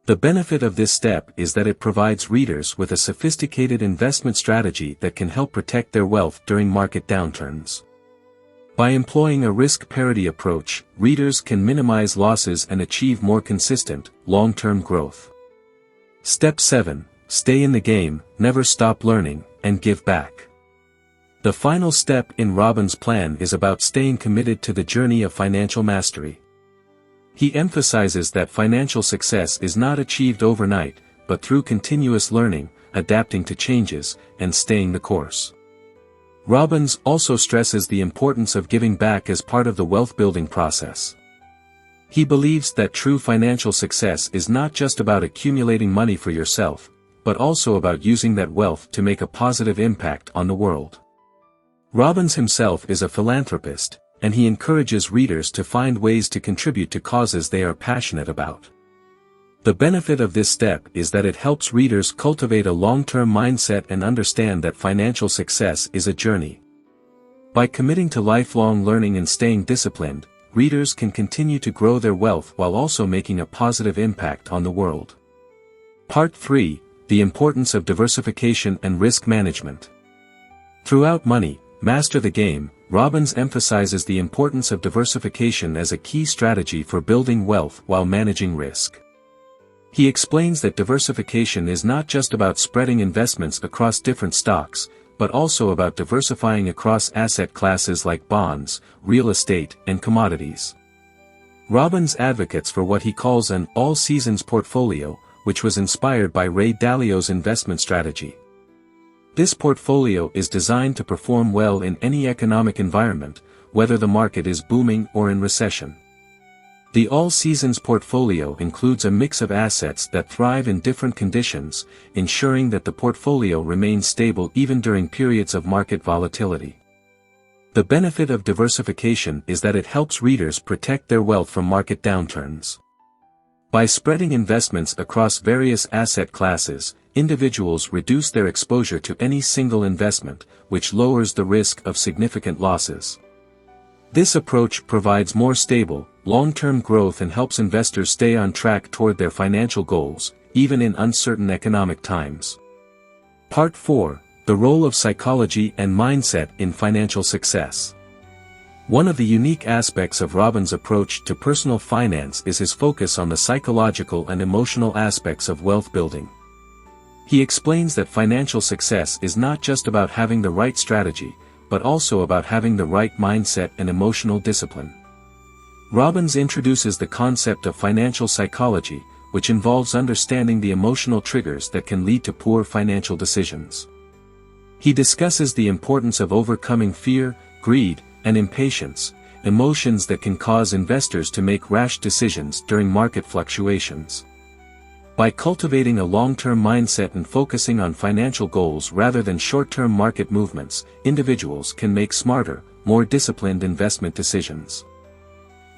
S1: The benefit of this step is that it provides readers with a sophisticated investment strategy that can help protect their wealth during market downturns. By employing a risk parity approach, readers can minimize losses and achieve more consistent, long-term growth. Step 7. Stay in the game, never stop learning, and give back. The final step in Robbins' plan is about staying committed to the journey of financial mastery. He emphasizes that financial success is not achieved overnight, but through continuous learning, adapting to changes, and staying the course. Robbins also stresses the importance of giving back as part of the wealth-building process. He believes that true financial success is not just about accumulating money for yourself, but also about using that wealth to make a positive impact on the world. Robbins himself is a philanthropist, and he encourages readers to find ways to contribute to causes they are passionate about. The benefit of this step is that it helps readers cultivate a long-term mindset and understand that financial success is a journey. By committing to lifelong learning and staying disciplined, readers can continue to grow their wealth while also making a positive impact on the world. Part 3. The importance of diversification and risk management. Throughout Money, Master the Game, Robbins emphasizes the importance of diversification as a key strategy for building wealth while managing risk. He explains that diversification is not just about spreading investments across different stocks, but also about diversifying across asset classes like bonds, real estate, and commodities. Robbins advocates for what he calls an all-seasons portfolio, which was inspired by Ray Dalio's investment strategy. This portfolio is designed to perform well in any economic environment, whether the market is booming or in recession. The all-seasons portfolio includes a mix of assets that thrive in different conditions, ensuring that the portfolio remains stable even during periods of market volatility. The benefit of diversification is that it helps readers protect their wealth from market downturns. By spreading investments across various asset classes, individuals reduce their exposure to any single investment, which lowers the risk of significant losses. This approach provides more stable, long-term growth and helps investors stay on track toward their financial goals, even in uncertain economic times. Part 4. The role of psychology and mindset in financial success. One of the unique aspects of Robbins' approach to personal finance is his focus on the psychological and emotional aspects of wealth building. He explains that financial success is not just about having the right strategy, but also about having the right mindset and emotional discipline. Robbins introduces the concept of financial psychology, which involves understanding the emotional triggers that can lead to poor financial decisions. He discusses the importance of overcoming fear, greed, and impatience, emotions that can cause investors to make rash decisions during market fluctuations. By cultivating a long-term mindset and focusing on financial goals rather than short-term market movements, individuals can make smarter, more disciplined investment decisions.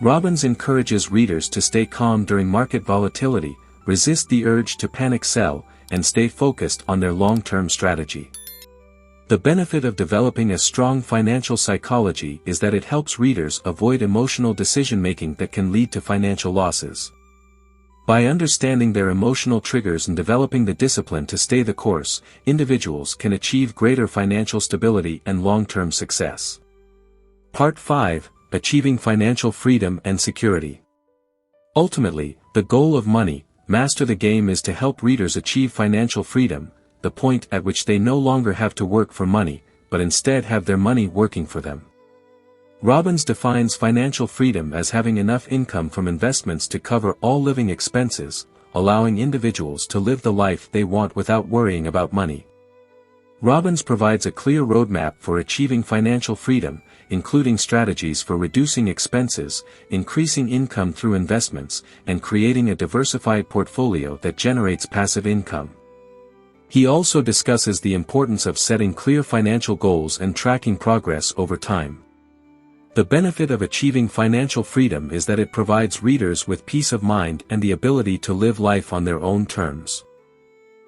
S1: Robbins encourages readers to stay calm during market volatility, resist the urge to panic sell, and stay focused on their long-term strategy. The benefit of developing a strong financial psychology is that it helps readers avoid emotional decision-making that can lead to financial losses. By understanding their emotional triggers and developing the discipline to stay the course, individuals can achieve greater financial stability and long-term success. Part 5. Achieving financial freedom and security. Ultimately, the goal of Money, Master the Game is to help readers achieve financial freedom, the point at which they no longer have to work for money, but instead have their money working for them. Robbins defines financial freedom as having enough income from investments to cover all living expenses, allowing individuals to live the life they want without worrying about money. Robbins provides a clear roadmap for achieving financial freedom, including strategies for reducing expenses, increasing income through investments, and creating a diversified portfolio that generates passive income. He also discusses the importance of setting clear financial goals and tracking progress over time. The benefit of achieving financial freedom is that it provides readers with peace of mind and the ability to live life on their own terms.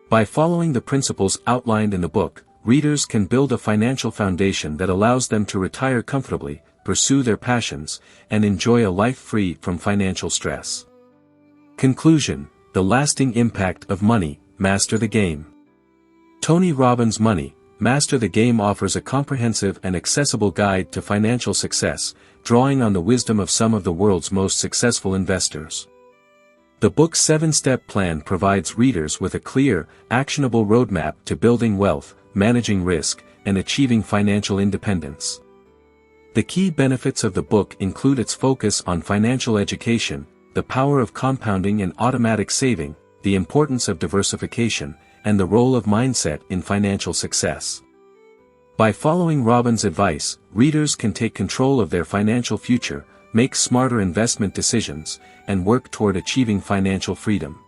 S1: By following the principles outlined in the book, readers can build a financial foundation that allows them to retire comfortably, pursue their passions, and enjoy a life free from financial stress. Conclusion: the lasting impact of money. Master the game. Tony Robbins' Money, Master the Game offers a comprehensive and accessible guide to financial success, drawing on the wisdom of some of the world's most successful investors. The book's 7-step plan provides readers with a clear, actionable roadmap to building wealth, managing risk, and achieving financial independence. The key benefits of the book include its focus on financial education, the power of compounding and automatic saving, the importance of diversification, and the role of mindset in financial success. By following Robbins' advice, readers can take control of their financial future, make smarter investment decisions, and work toward achieving financial freedom.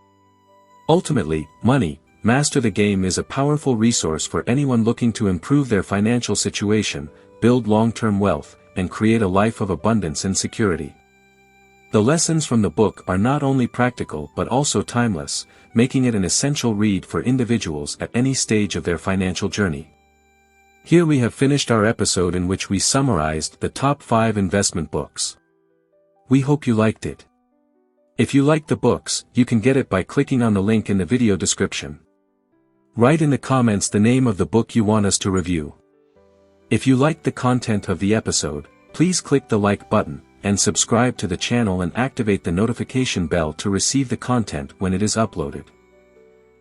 S1: Ultimately, Money, Master the Game is a powerful resource for anyone looking to improve their financial situation, build long-term wealth, and create a life of abundance and security. The lessons from the book are not only practical but also timeless, making it an essential read for individuals at any stage of their financial journey. Here we have finished our episode in which we summarized the top 5 investment books. We hope you liked it. If you liked the books, you can get it by clicking on the link in the video description. Write in the comments the name of the book you want us to review. If you liked the content of the episode, please click the like button, and subscribe to the channel and activate the notification bell to receive the content when it is uploaded.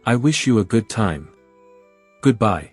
S1: I wish you a good time. Goodbye.